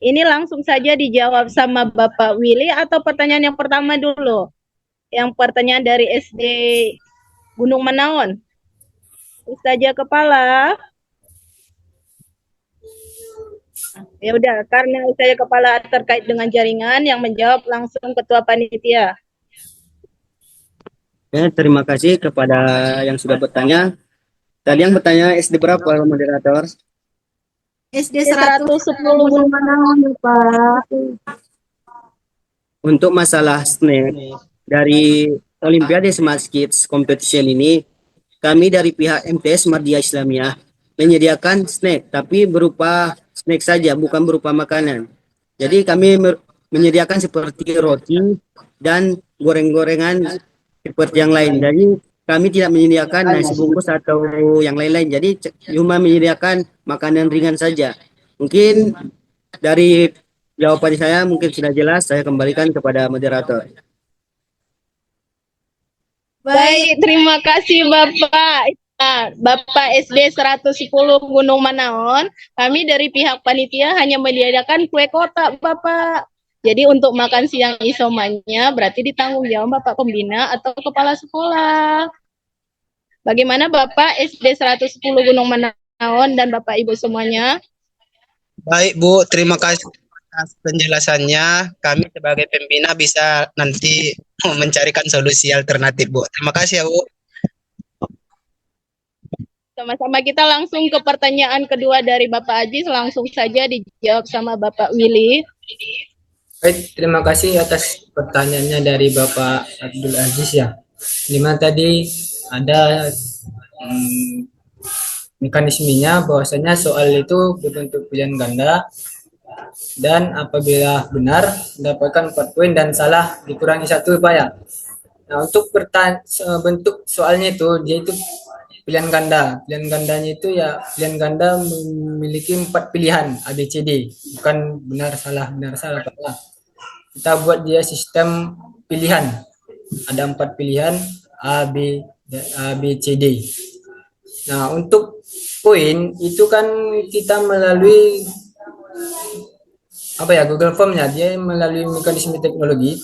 Ini langsung saja dijawab sama Bapak Willy atau pertanyaan yang pertama dulu? Yang pertanyaan dari SD Gunung Manaon. Ustazah Kepala. Ya udah, karena saya kepala terkait dengan jaringan, yang menjawab langsung Ketua Panitia. Ya, terima kasih kepada yang sudah bertanya. Tadi yang bertanya SD berapa, moderator? SD 110 Gunung Manaon, Pak. Untuk masalah snack dari Olimpiade Smart Kids Competition ini, kami dari pihak MTS Mardia Islamiyah menyediakan snack, tapi berupa snack saja, bukan berupa makanan. Jadi kami menyediakan seperti roti dan goreng-gorengan seperti yang lain. Jadi kami tidak menyediakan nasi bungkus atau yang lain-lain. Jadi cuma menyediakan makanan ringan saja. Mungkin dari jawaban saya mungkin sudah jelas. Saya kembalikan kepada moderator. Baik, terima kasih Bapak. Bapak SD 110 Gunung Manaon, kami dari pihak panitia hanya menyediakan kue kotak, Bapak. Jadi untuk makan siang isomanya berarti ditanggung jawab Bapak Pembina atau Kepala Sekolah. Bagaimana Bapak SD 110 Gunung Manaon dan Bapak Ibu semuanya? Baik Bu, terima kasih atas penjelasannya. Kami sebagai pembina bisa nanti mencarikan solusi alternatif Bu. Terima kasih ya Bu. Sama-sama, kita langsung ke pertanyaan kedua dari Bapak Aziz, langsung saja dijawab sama Bapak Willy. Baik, terima kasih atas pertanyaannya dari Bapak Abdul Aziz ya. Dimana tadi ada mekanismenya bahwasanya soal itu berbentuk pilihan ganda dan apabila benar mendapatkan 4 poin dan salah dikurangi 1 Pak ya. Nah, untuk bentuk soalnya itu dia itu pilihan ganda. Pilihan gandanya itu ya pilihan ganda memiliki 4 pilihan ABCD, bukan benar salah Pak ya. Kita buat dia sistem pilihan. Ada 4 pilihan A, B, C, D. Nah, untuk poin itu kan kita melalui Google Form-nya, dia melalui mekanisme teknologi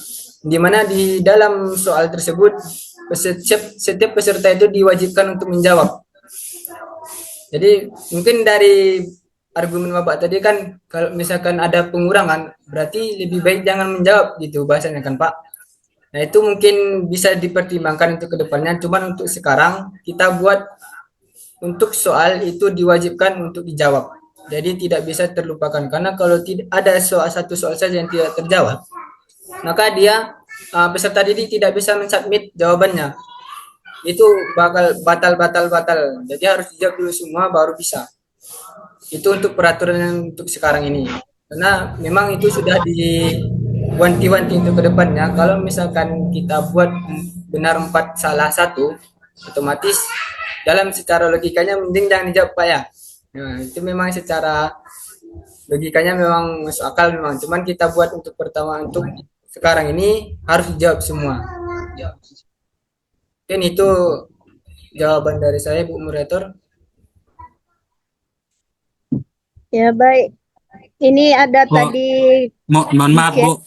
di mana di dalam soal tersebut setiap peserta itu diwajibkan untuk menjawab. Jadi mungkin dari argumen Bapak tadi kan kalau misalkan ada pengurangan berarti lebih baik jangan menjawab gitu bahasanya kan Pak. Nah, itu mungkin bisa dipertimbangkan untuk kedepannya. Cuman untuk sekarang kita buat untuk soal itu diwajibkan untuk dijawab. Jadi tidak bisa terlupakan karena kalau tidak ada satu soal saja yang tidak terjawab, maka dia peserta didik tidak bisa mensubmit jawabannya. Itu bakal batal. Jadi harus dijawab dulu semua baru bisa. Itu untuk peraturan yang untuk sekarang ini. Karena memang itu sudah diwanti-wanti untuk kedepannya. Kalau misalkan kita buat benar 4 salah 1, otomatis dalam secara logikanya mending jangan dijawab Pak ya. Nah, itu memang secara logikanya memang masuk akal memang. Cuman kita buat untuk pertama untuk sekarang ini harus dijawab semua. Mungkin itu jawaban dari saya Bu Moderator. Ya baik. Ini ada tadi. Mohon maaf Bu.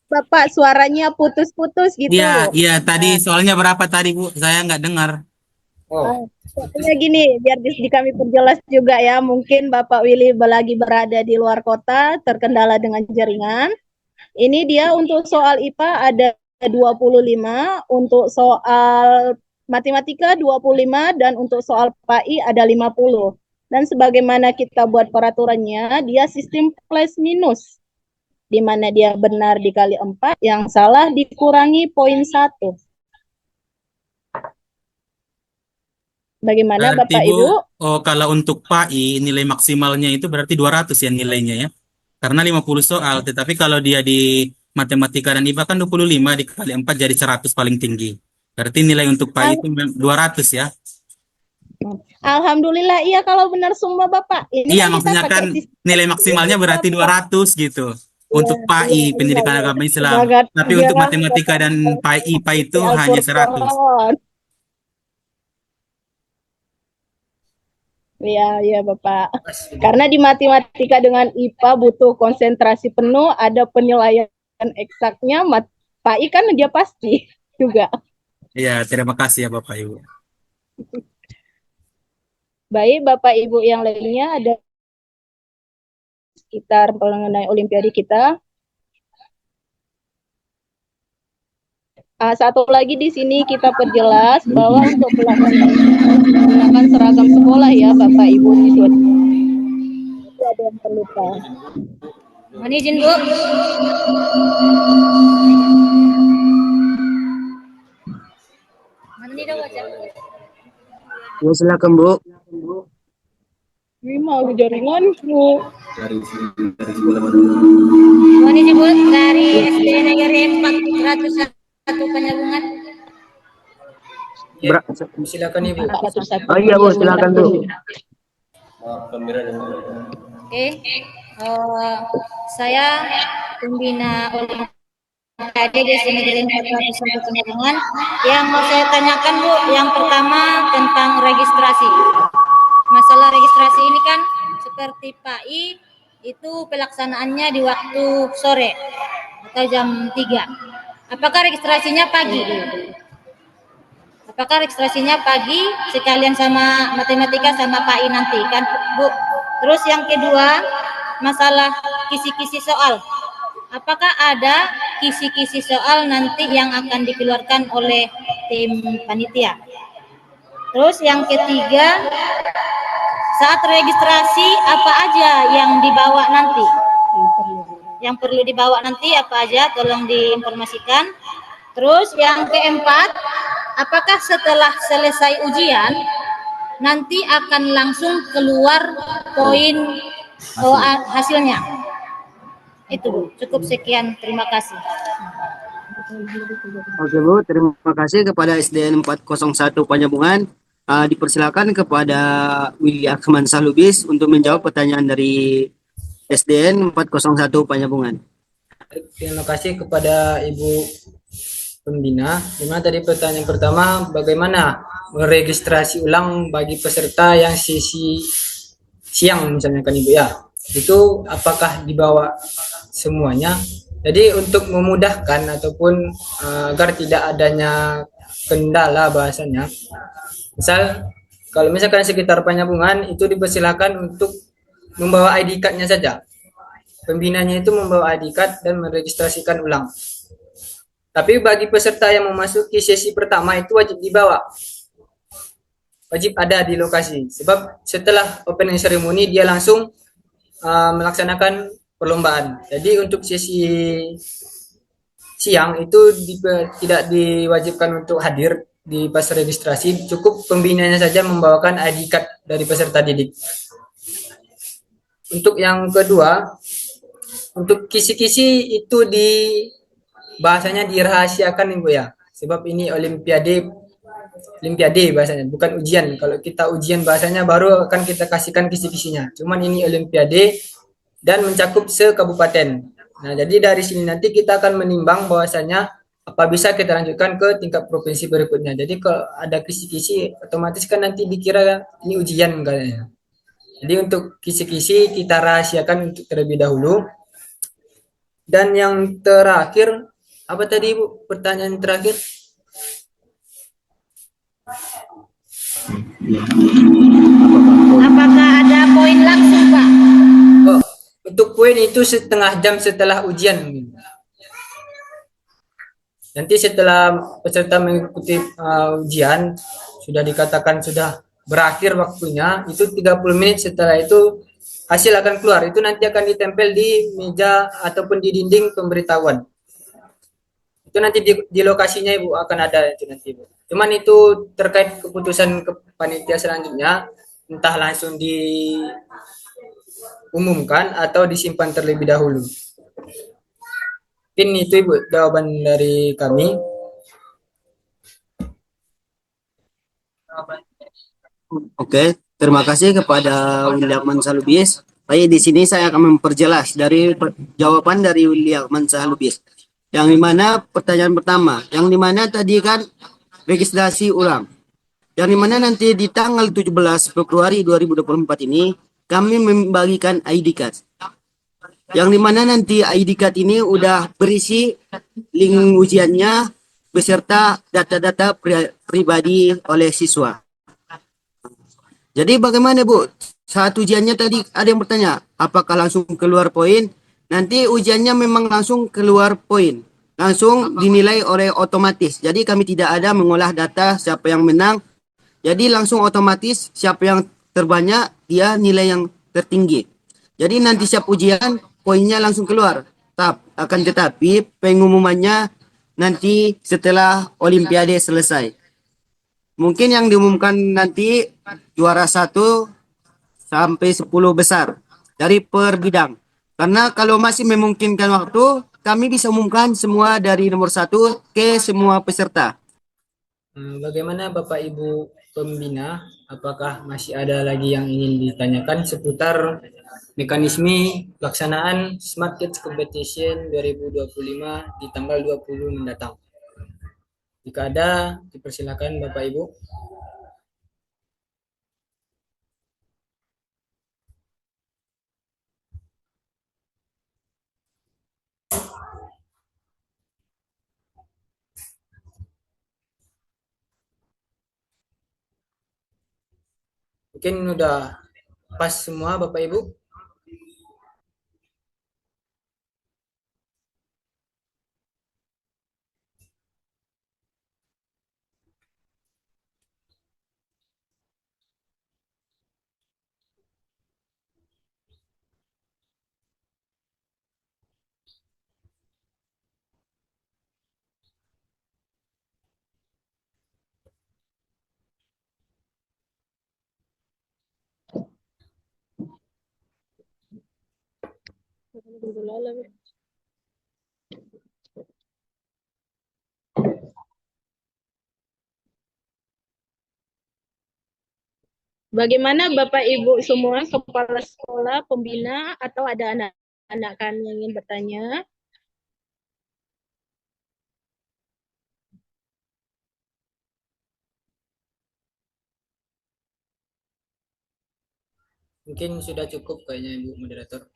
Bapak suaranya putus-putus gitu. Iya tadi soalnya berapa tadi Bu? Saya nggak dengar. Pokoknya gini, biar di kami perjelas juga ya, mungkin Bapak Willy lagi berada di luar kota, terkendala dengan jaringan. Ini dia untuk soal IPA ada 25, untuk soal matematika 25, dan untuk soal PAI ada 50. Dan sebagaimana kita buat peraturannya, dia sistem plus minus, di mana dia benar dikali 4, yang salah dikurangi poin 1. Bagaimana Berarti Bapak Bu, Ibu? kalau untuk PAI nilai maksimalnya itu berarti 200 ya nilainya ya. Karena 50 soal, tetapi kalau dia di matematika dan IPA kan 25 dikali 4 jadi 100 paling tinggi. Berarti nilai untuk PAI itu 200 ya. Alhamdulillah iya kalau benar semua Bapak. Ini Iya, kita maksudnya pakai kan sistem nilai maksimalnya berarti 200 gitu. Untuk PAI pendidikan agama Islam. Tapi untuk matematika dan IPA itu hanya 100. Iya Bapak. Karena di matematika dengan IPA butuh konsentrasi penuh, ada penilaian eksaknya, PAI kan dia pasti. juga. Ya, terima kasih ya Bapak Ibu. Baik, Bapak Ibu yang lainnya ada sekitar mengenai Olimpiade kita. Satu lagi di sini kita perjelas bahwa untuk pelaksanaan menggunakan seragam sekolah ya Bapak Ibu siswa. Itu ada yang perlu tahu. Mohon izin Bu. Mana nih dong baca? Ya, silakan Bu. Ini mau jaringan Bu. Mohon izin Bu dari SD Negeri 401 Penyambungan. Ya, silakan Ibu. Oh iya Bu, silakan Bu. Oke, saya pembina Olimpiade di SD Negeri 401 Penyambungan. Yang mau saya tanyakan Bu, yang pertama tentang registrasi. Masalah registrasi ini kan seperti PAI itu pelaksanaannya di waktu sore atau jam 3. Apakah registrasinya pagi? Apakah registrasinya pagi sekalian sama matematika sama PAI nanti kan Bu? Terus yang kedua, masalah kisi-kisi soal. Apakah ada kisi-kisi soal nanti yang akan dikeluarkan oleh tim panitia? Terus yang ketiga, saat registrasi apa aja yang dibawa nanti? Yang perlu dibawa nanti apa aja? Tolong diinformasikan. Terus yang keempat, apakah setelah selesai ujian nanti akan langsung keluar poin hasilnya? Itu Bu, cukup sekian. Terima kasih. Oke Bu, terima kasih kepada SDN 401 Penyambungan. Dipersilakan kepada Willy Akmansyah Lubis untuk menjawab pertanyaan dari SDN 401 Penyambungan. Terima kasih kepada Ibu Pembina. Dimana tadi pertanyaan pertama, bagaimana meregistrasi ulang bagi peserta yang sesi siang misalnya kan Ibu ya? Itu apakah dibawa semuanya? Jadi untuk memudahkan ataupun agar tidak adanya kendala bahasanya, kalau misalkan sekitar Penyambungan itu dipersilakan untuk membawa ID card-nya saja. Pembinanya itu membawa ID card dan meregistrasikan ulang. Tapi bagi peserta yang memasuki sesi pertama itu wajib dibawa. Wajib ada di lokasi. Sebab setelah opening ceremony dia langsung melaksanakan perlombaan. Jadi untuk sesi siang itu tidak diwajibkan untuk hadir di pas registrasi. Cukup pembinanya saja membawakan ID card dari peserta didik. Untuk yang kedua, untuk kisi-kisi itu bahasanya dirahasiakan Ibu ya. Sebab ini olimpiade bahasanya, bukan ujian. Kalau kita ujian bahasanya baru akan kita kasihkan kisi-kisinya. Cuman ini olimpiade dan mencakup se-kabupaten. Nah, jadi dari sini nanti kita akan menimbang bahwasanya apa bisa kita lanjutkan ke tingkat provinsi berikutnya. Jadi kalau ada kisi-kisi otomatis kan nanti dikira ini ujian katanya. Jadi untuk kisi-kisi kita rahasiakan untuk terlebih dahulu. Dan yang terakhir, apa tadi Ibu? Pertanyaan terakhir? Apakah ada poin langsung Pak? Oh, untuk poin itu setengah jam setelah ujian. Nanti setelah peserta mengikuti ujian, sudah dikatakan sudah berakhir waktunya, itu 30 menit setelah itu hasil akan keluar. Itu nanti akan ditempel di meja ataupun di dinding pemberitahuan. Itu nanti di lokasinya Ibu akan ada itu nanti Ibu. Cuman itu terkait keputusan panitia selanjutnya, entah langsung diumumkan atau disimpan terlebih dahulu. Mungkin itu Ibu jawaban dari kami. Oke, terima kasih kepada Willy Akmansyah Lubis. Baik, di sini saya akan memperjelas dari jawaban dari Willy Akmansyah Lubis. Yang dimana pertanyaan pertama, yang dimana tadi kan registrasi ulang. Yang dimana nanti di tanggal 17 Februari 2024 ini kami membagikan ID card. Yang dimana nanti ID card ini udah berisi link ujiannya, beserta data-data pribadi oleh siswa. Jadi bagaimana Bu? Saat ujiannya tadi ada yang bertanya, apakah langsung keluar poin? Nanti ujiannya memang langsung keluar poin. Langsung dinilai oleh otomatis. Jadi kami tidak ada mengolah data siapa yang menang. Jadi langsung otomatis siapa yang terbanyak dia nilai yang tertinggi. Jadi nanti siap ujian poinnya langsung keluar. Akan tetapi pengumumannya nanti setelah Olimpiade selesai. Mungkin yang diumumkan nanti juara 1 sampai 10 besar dari per bidang. Karena kalau masih memungkinkan waktu, kami bisa umumkan semua dari nomor 1 ke semua peserta. Bagaimana Bapak Ibu pembina? Apakah masih ada lagi yang ingin ditanyakan seputar mekanisme pelaksanaan Smart Kids Competition 2025 di tanggal 20 mendatang? Jika ada, dipersilakan Bapak Ibu. Mungkin udah pas semua Bapak Ibu. Bagaimana Bapak Ibu semua, kepala sekolah, pembina, atau ada anak-anak kan yang ingin bertanya? Mungkin sudah cukup kayaknya Ibu Moderator.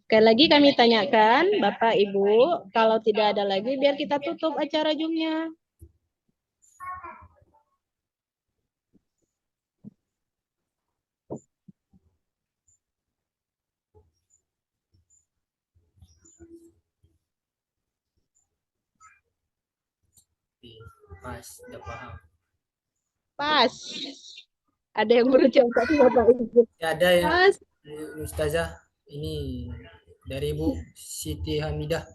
Sekali lagi kami tanyakan, Bapak Ibu, kalau tidak ada lagi, biar kita tutup acara Zoom-nya. Pas, udah paham. Pas. Ada yang berucapkan Bapak Ibu. Ya, ada yang Pas. Ustazah, ini dari Ibu Siti Hamidah.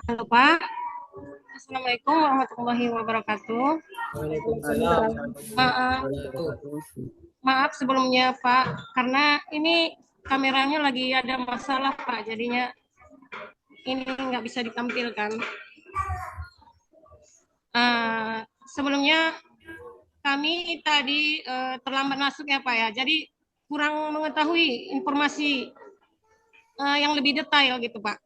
Halo Pak, Assalamualaikum warahmatullahi wabarakatuh. Waalaikumsalam. Maaf sebelumnya Pak, karena ini kameranya lagi ada masalah Pak, jadinya ini nggak bisa ditampilkan. Sebelumnya kami tadi terlambat masuk ya Pak ya, jadi kurang mengetahui informasi yang lebih detail gitu Pak.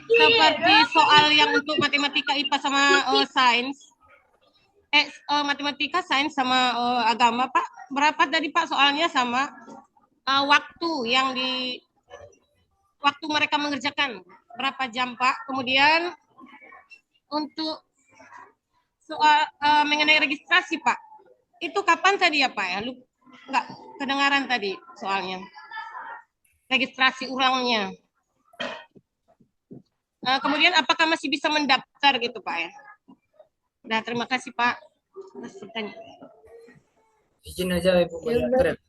Seperti soal yang untuk matematika, IPA sama sains, matematika, sains sama agama Pak, berapa tadi Pak soalnya, sama waktu yang waktu mereka mengerjakan berapa jam Pak. Kemudian untuk soal mengenai registrasi Pak, itu kapan tadi ya Pak ya? Enggak kedengaran tadi soalnya. Registrasi ulangnya. Kemudian apakah masih bisa mendaftar gitu Pak ya? Nah, terima kasih Pak. Izin aja Ibu Moderator.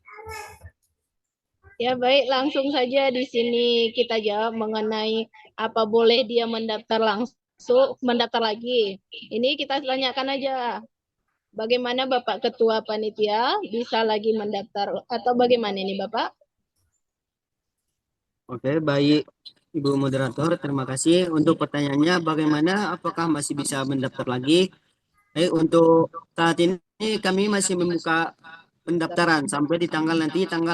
Ya baik, langsung saja di sini kita jawab mengenai apa boleh dia mendaftar langsung, mendaftar lagi. Ini kita tanyakan aja. Bagaimana Bapak Ketua Panitia bisa lagi mendaftar atau bagaimana ini Bapak? Oke, baik Ibu Moderator, terima kasih untuk pertanyaannya. Bagaimana apakah masih bisa mendaftar lagi? Untuk saat ini kami masih membuka pendaftaran sampai di tanggal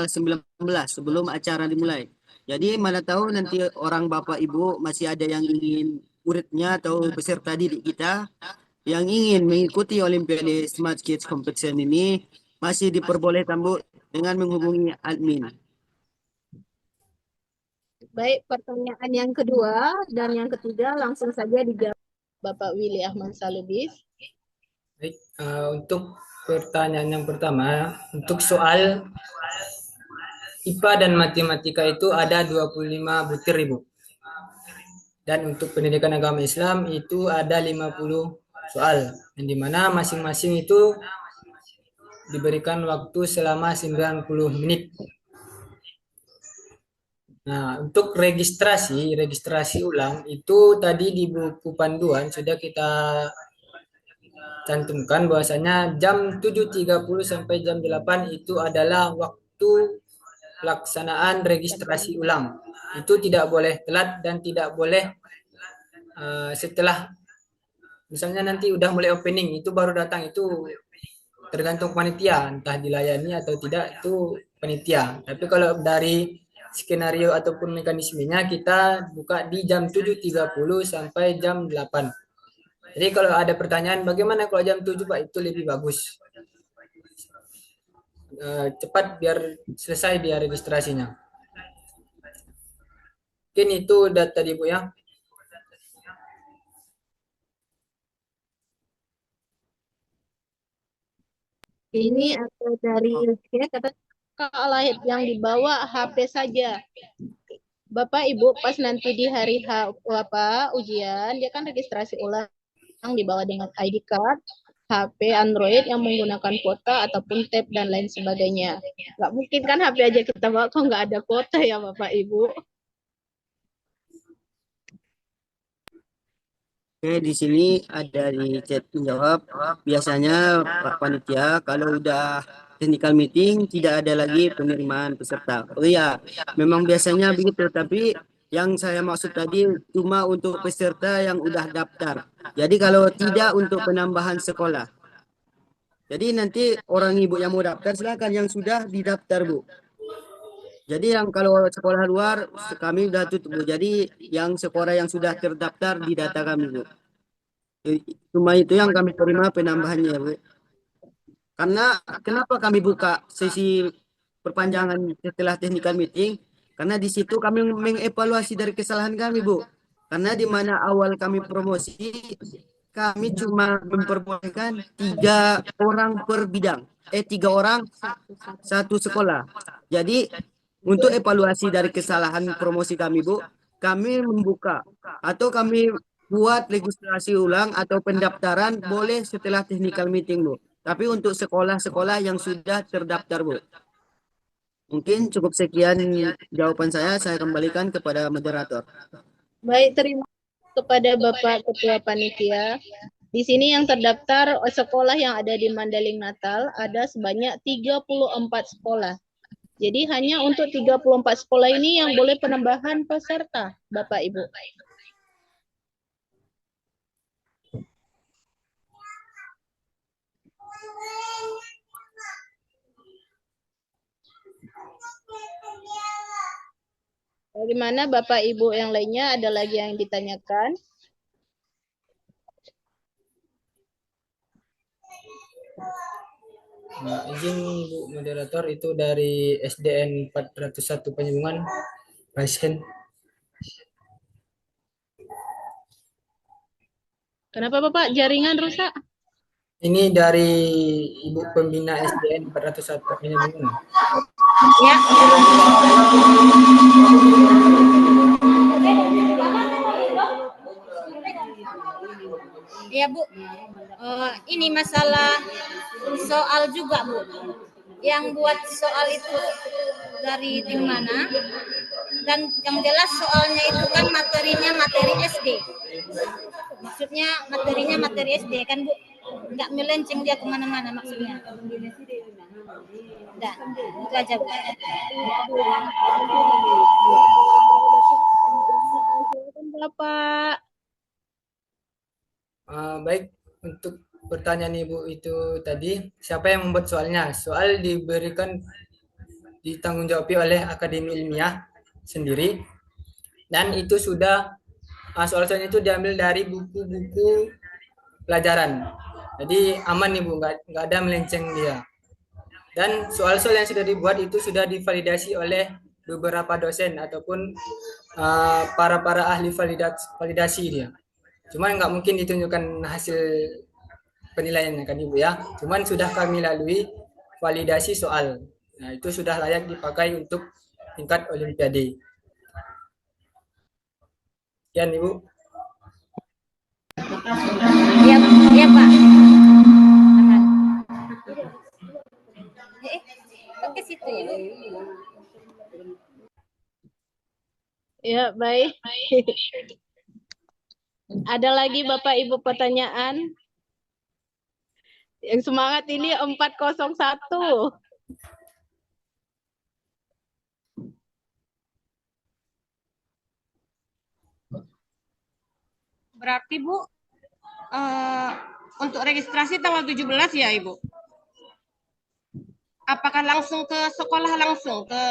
19 sebelum acara dimulai. Jadi mana tahu nanti orang Bapak Ibu masih ada yang ingin muridnya atau peserta didik kita yang ingin mengikuti Olimpiade Smart Kids Competition ini masih diperbolehkan Bu dengan menghubungi admin. Baik, pertanyaan yang kedua dan yang ketiga langsung saja dijawab Bapak Willy Ahmad Salubis. Baik, untuk pertanyaan yang pertama, untuk soal IPA dan matematika itu ada 25 butir Ibu. Dan untuk pendidikan agama Islam itu ada 50 soal, yang dimana masing-masing itu diberikan waktu selama 90 menit. Nah, untuk registrasi ulang itu tadi di buku panduan sudah kita cantumkan bahwasanya jam 7.30 sampai jam 8 itu adalah waktu pelaksanaan registrasi ulang. Itu tidak boleh telat dan tidak boleh setelah misalnya nanti udah mulai opening itu baru datang, itu tergantung panitia entah dilayani atau tidak, itu panitia. Tapi kalau dari skenario ataupun mekanismenya kita buka di jam 7.30 sampai jam 8. Jadi kalau ada pertanyaan bagaimana kalau jam 7 Pak, itu lebih bagus. Cepat biar selesai dia registrasinya. Mungkin itu data tadi Bu ya. Ini atau dari ya, kata kalau yang dibawa HP saja. Bapak Ibu pas nanti di hari ujian dia kan registrasi ulang dibawa dengan ID card, HP Android yang menggunakan kuota ataupun tab dan lain sebagainya. Nggak mungkin kan HP aja kita bawa kok nggak ada kuota ya Bapak Ibu. Oke, di sini ada di chat menjawab. Biasanya Pak Panitia kalau udah technical meeting tidak ada lagi penerimaan peserta. Oh iya, memang biasanya begitu. Tapi yang saya maksud tadi cuma untuk peserta yang udah daftar. Jadi kalau tidak untuk penambahan sekolah. Jadi nanti orang ibu yang mau daftar silakan yang sudah didaftar Bu. Jadi yang kalau sekolah luar kami sudah tutup Bu. Jadi yang sekolah yang sudah terdaftar di data kami Bu. Cuma itu yang kami terima penambahannya Bu. Karena kenapa kami buka sesi perpanjangan setelah technical meeting? Karena di situ kami mengevaluasi dari kesalahan kami Bu. Karena di mana awal kami promosi kami cuma memperbolehkan 3 orang per bidang. 3 orang satu sekolah. Jadi untuk evaluasi dari kesalahan promosi kami Bu, kami membuka atau kami buat registrasi ulang atau pendaftaran boleh setelah technical meeting Bu. Tapi untuk sekolah-sekolah yang sudah terdaftar Bu. Mungkin cukup sekian jawaban saya kembalikan kepada moderator. Baik, terima kasih kepada Bapak Ketua Panitia. Di sini yang terdaftar sekolah yang ada di Mandaling Natal ada sebanyak 34 sekolah. Jadi hanya untuk 34 sekolah ini yang boleh penambahan peserta, Bapak Ibu. Bagaimana Bapak Ibu yang lainnya, ada lagi yang ditanyakan? Nah, izin Bu moderator, itu dari SDN 401 Penyambungan, pasien. Kenapa Bapak jaringan rusak? Ini dari Ibu Pembina SDN 401 Penyambungan. Ya. Ya Bu, ini masalah soal juga Bu. Yang buat soal itu dari tim mana? Dan yang jelas soalnya itu kan materinya materi SD. Maksudnya materinya materi SD kan Bu? Nggak melenceng dia kemana-mana maksudnya. Udah, itu aja Bu. Bapak. Baik, untuk pertanyaan Ibu itu tadi, siapa yang membuat soalnya? Soal diberikan ditanggung jawab oleh Akademi Ilmiah sendiri, dan itu sudah soal-soalnya itu diambil dari buku-buku pelajaran. Jadi aman nih Bu, nggak ada melenceng dia. Dan soal-soal yang sudah dibuat itu sudah divalidasi oleh beberapa dosen ataupun para ahli validasi dia. Cuman nggak mungkin ditunjukkan hasil penilaiannya kan Ibu ya. Cuman sudah kami lalui validasi soal. Nah, itu sudah layak dipakai untuk tingkat olimpiade. Sekian Ibu. Ya, ya Pak. Aman. Kok ke situ ya? Ya, baik. Ada lagi Bapak Ibu pertanyaan? Yang semangat ini 401. Berarti Bu, untuk registrasi tanggal 17 ya Ibu? Apakah langsung ke sekolah langsung, ke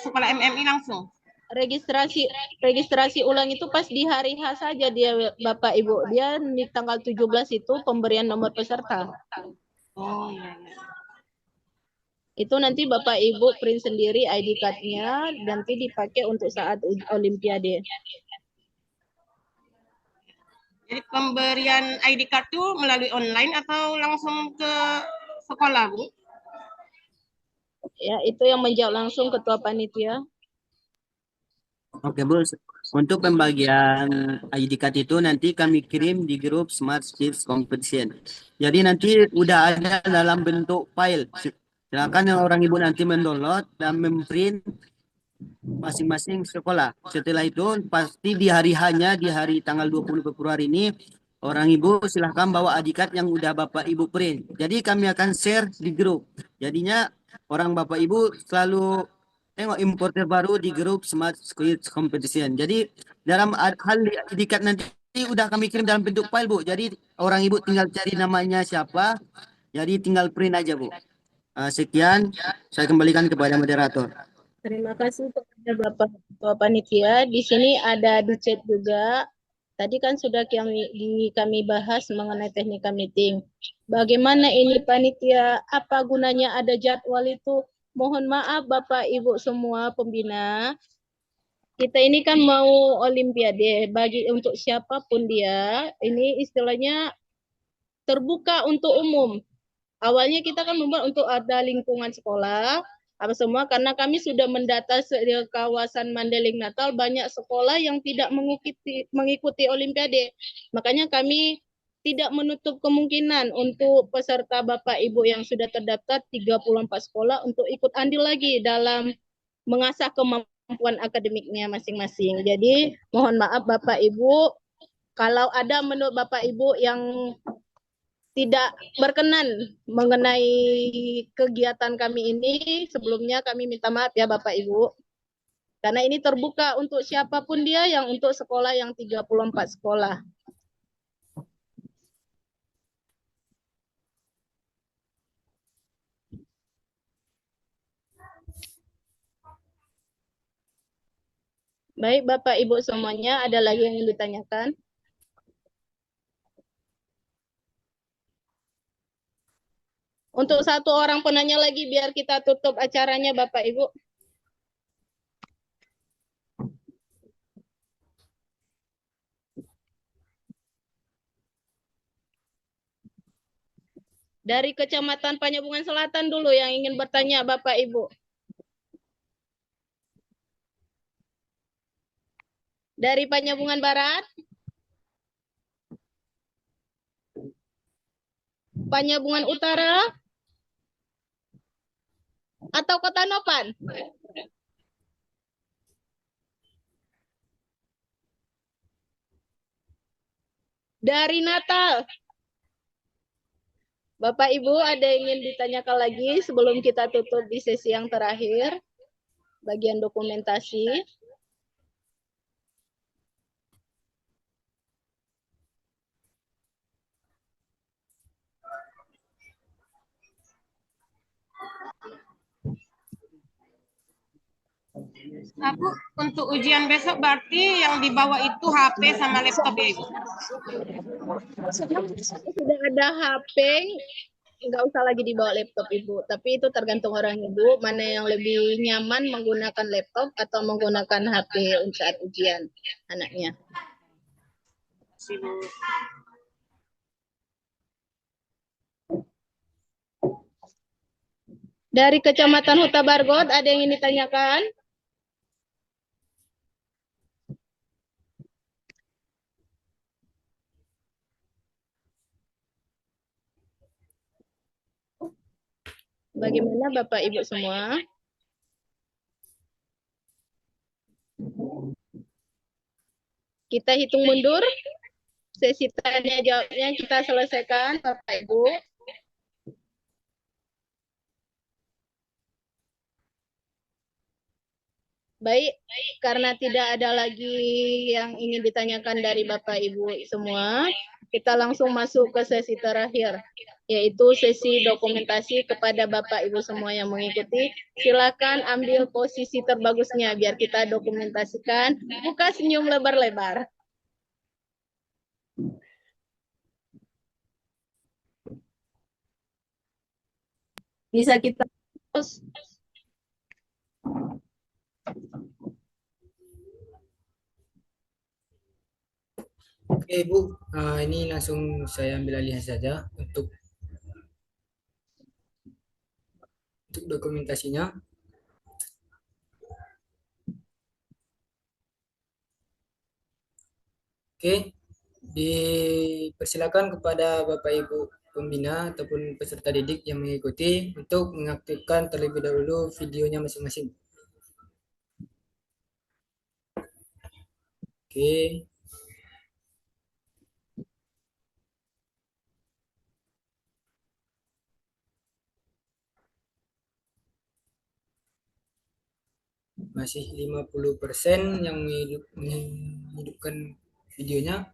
sekolah MMI langsung? Registrasi ulang itu pas di hari H saja dia Bapak Ibu. Dia di tanggal 17 itu pemberian nomor peserta. Oh iya. Itu nanti Bapak Ibu print sendiri ID card-nya, nanti dipakai untuk saat olimpiade. Jadi pemberian ID card itu melalui online atau langsung ke sekolah, Bu? Ya, itu yang menjawab langsung Ketua Panitia. Oke Bu, untuk pembagian ID card itu nanti kami kirim di grup Smart Skills Competition. Jadi nanti udah ada dalam bentuk file. Silakan orang ibu nanti mendownload dan memprint masing-masing sekolah. Setelah itu pasti di hari hanya di hari tanggal 20 Februari ini orang ibu silahkan bawa ID card yang udah bapak ibu print. Jadi kami akan share di grup. Jadinya orang bapak ibu selalu tengok importer baru di grup Smart Skills Competition. Jadi dalam hal ID card nanti udah kami kirim dalam bentuk file Bu. Jadi orang ibu tinggal cari namanya siapa. Jadi tinggal print aja Bu. Sekian, saya kembalikan kepada moderator. Terima kasih kepada Bapak Ketua Panitia. Di sini ada di chat juga. Tadi kan sudah kami bahas mengenai teknika meeting. Bagaimana ini panitia? Apa gunanya ada jadwal itu? Mohon maaf Bapak Ibu semua pembina. Kita ini kan mau olimpiade bagi untuk siapapun dia. Ini istilahnya terbuka untuk umum. Awalnya kita kan membuat untuk ada lingkungan sekolah, apa semua, karena kami sudah mendata di kawasan Mandailing Natal banyak sekolah yang tidak mengikuti Olimpiade. Makanya kami tidak menutup kemungkinan untuk peserta Bapak Ibu yang sudah terdaftar 34 sekolah untuk ikut andil lagi dalam mengasah kemampuan akademiknya masing-masing. Jadi mohon maaf Bapak Ibu, kalau ada menurut Bapak Ibu yang tidak berkenan mengenai kegiatan kami ini, sebelumnya kami minta maaf ya Bapak Ibu. Karena ini terbuka untuk siapapun dia yang untuk sekolah yang 34 sekolah. Baik Bapak Ibu semuanya, ada lagi yang ingin ditanyakan? Untuk satu orang penanya lagi biar kita tutup acaranya Bapak Ibu. Dari Kecamatan Panyabungan Selatan dulu yang ingin bertanya Bapak Ibu. Dari Panyabungan Barat? Panyabungan Utara? Atau Kota Nopan? Dari Natal? Bapak Ibu ada yang ingin ditanyakan lagi sebelum kita tutup di sesi yang terakhir, bagian dokumentasi. Aku untuk ujian besok berarti yang dibawa itu HP sama laptop ya Ibu? Sudah ada HP, nggak usah lagi dibawa laptop Ibu. Tapi itu tergantung orang Ibu, mana yang lebih nyaman menggunakan laptop atau menggunakan HP untuk saat ujian anaknya. Dari Kecamatan Huta Bargot, ada yang ingin ditanyakan? Bagaimana Bapak Ibu semua? Kita hitung mundur. Sesi tanya jawabnya kita selesaikan Bapak Ibu. Baik, karena tidak ada lagi yang ingin ditanyakan dari Bapak Ibu semua, kita langsung masuk ke sesi terakhir, yaitu sesi dokumentasi kepada Bapak Ibu semua yang mengikuti. Silakan ambil posisi terbagusnya biar kita dokumentasikan. Buka senyum lebar-lebar. Bisa kita terus. Oke Bu, ini langsung saya ambil alih saja untuk dokumentasinya. Oke, dipersilakan kepada Bapak Ibu pembina ataupun peserta didik yang mengikuti untuk mengaktifkan terlebih dahulu videonya masing-masing. Oke. Masih 50% yang menghidupkan videonya.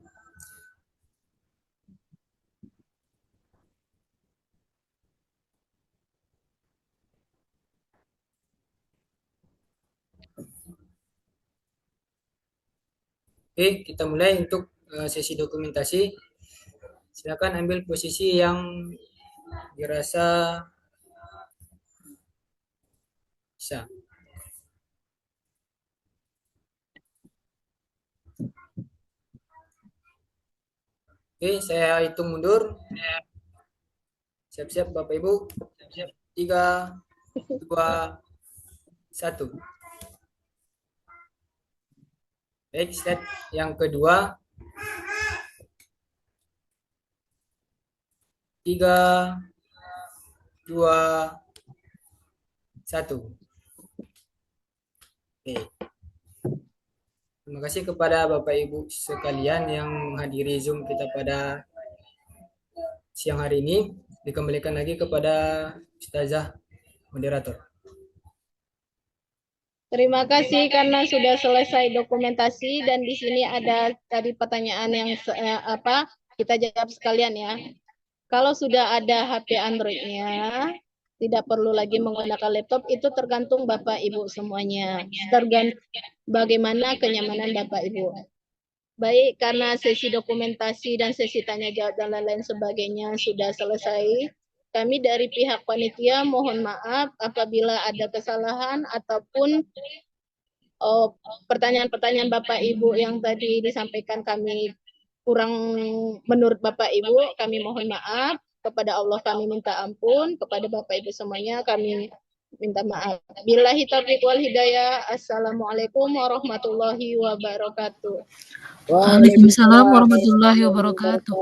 Oke, kita mulai untuk sesi dokumentasi. Silakan ambil posisi yang dirasa bisa. Oke, saya hitung mundur. Siap-siap Bapak Ibu. 3, 2, 1. Baik, slide yang kedua. 3, 2, 1. Oke. Terima kasih kepada Bapak Ibu sekalian yang menghadiri Zoom kita pada siang hari ini. Dikembalikan lagi kepada Ustazah moderator. Terima kasih karena sudah selesai dokumentasi dan di sini ada tadi pertanyaan yang kita jawab sekalian ya. Kalau sudah ada HP Android-nya, tidak perlu lagi menggunakan laptop, itu tergantung Bapak Ibu semuanya. Tergantung bagaimana kenyamanan Bapak Ibu. Baik, karena sesi dokumentasi dan sesi tanya jawab dan lain-lain sebagainya sudah selesai. Kami dari pihak panitia mohon maaf apabila ada kesalahan ataupun pertanyaan-pertanyaan Bapak Ibu yang tadi disampaikan kami kurang menurut Bapak Ibu, kami mohon maaf. Kepada Allah kami minta ampun, kepada Bapak Ibu semuanya kami minta maaf. Billahi taufiq wal hidayah. Assalamualaikum warahmatullahi wabarakatuh. Waalaikumsalam warahmatullahi wabarakatuh.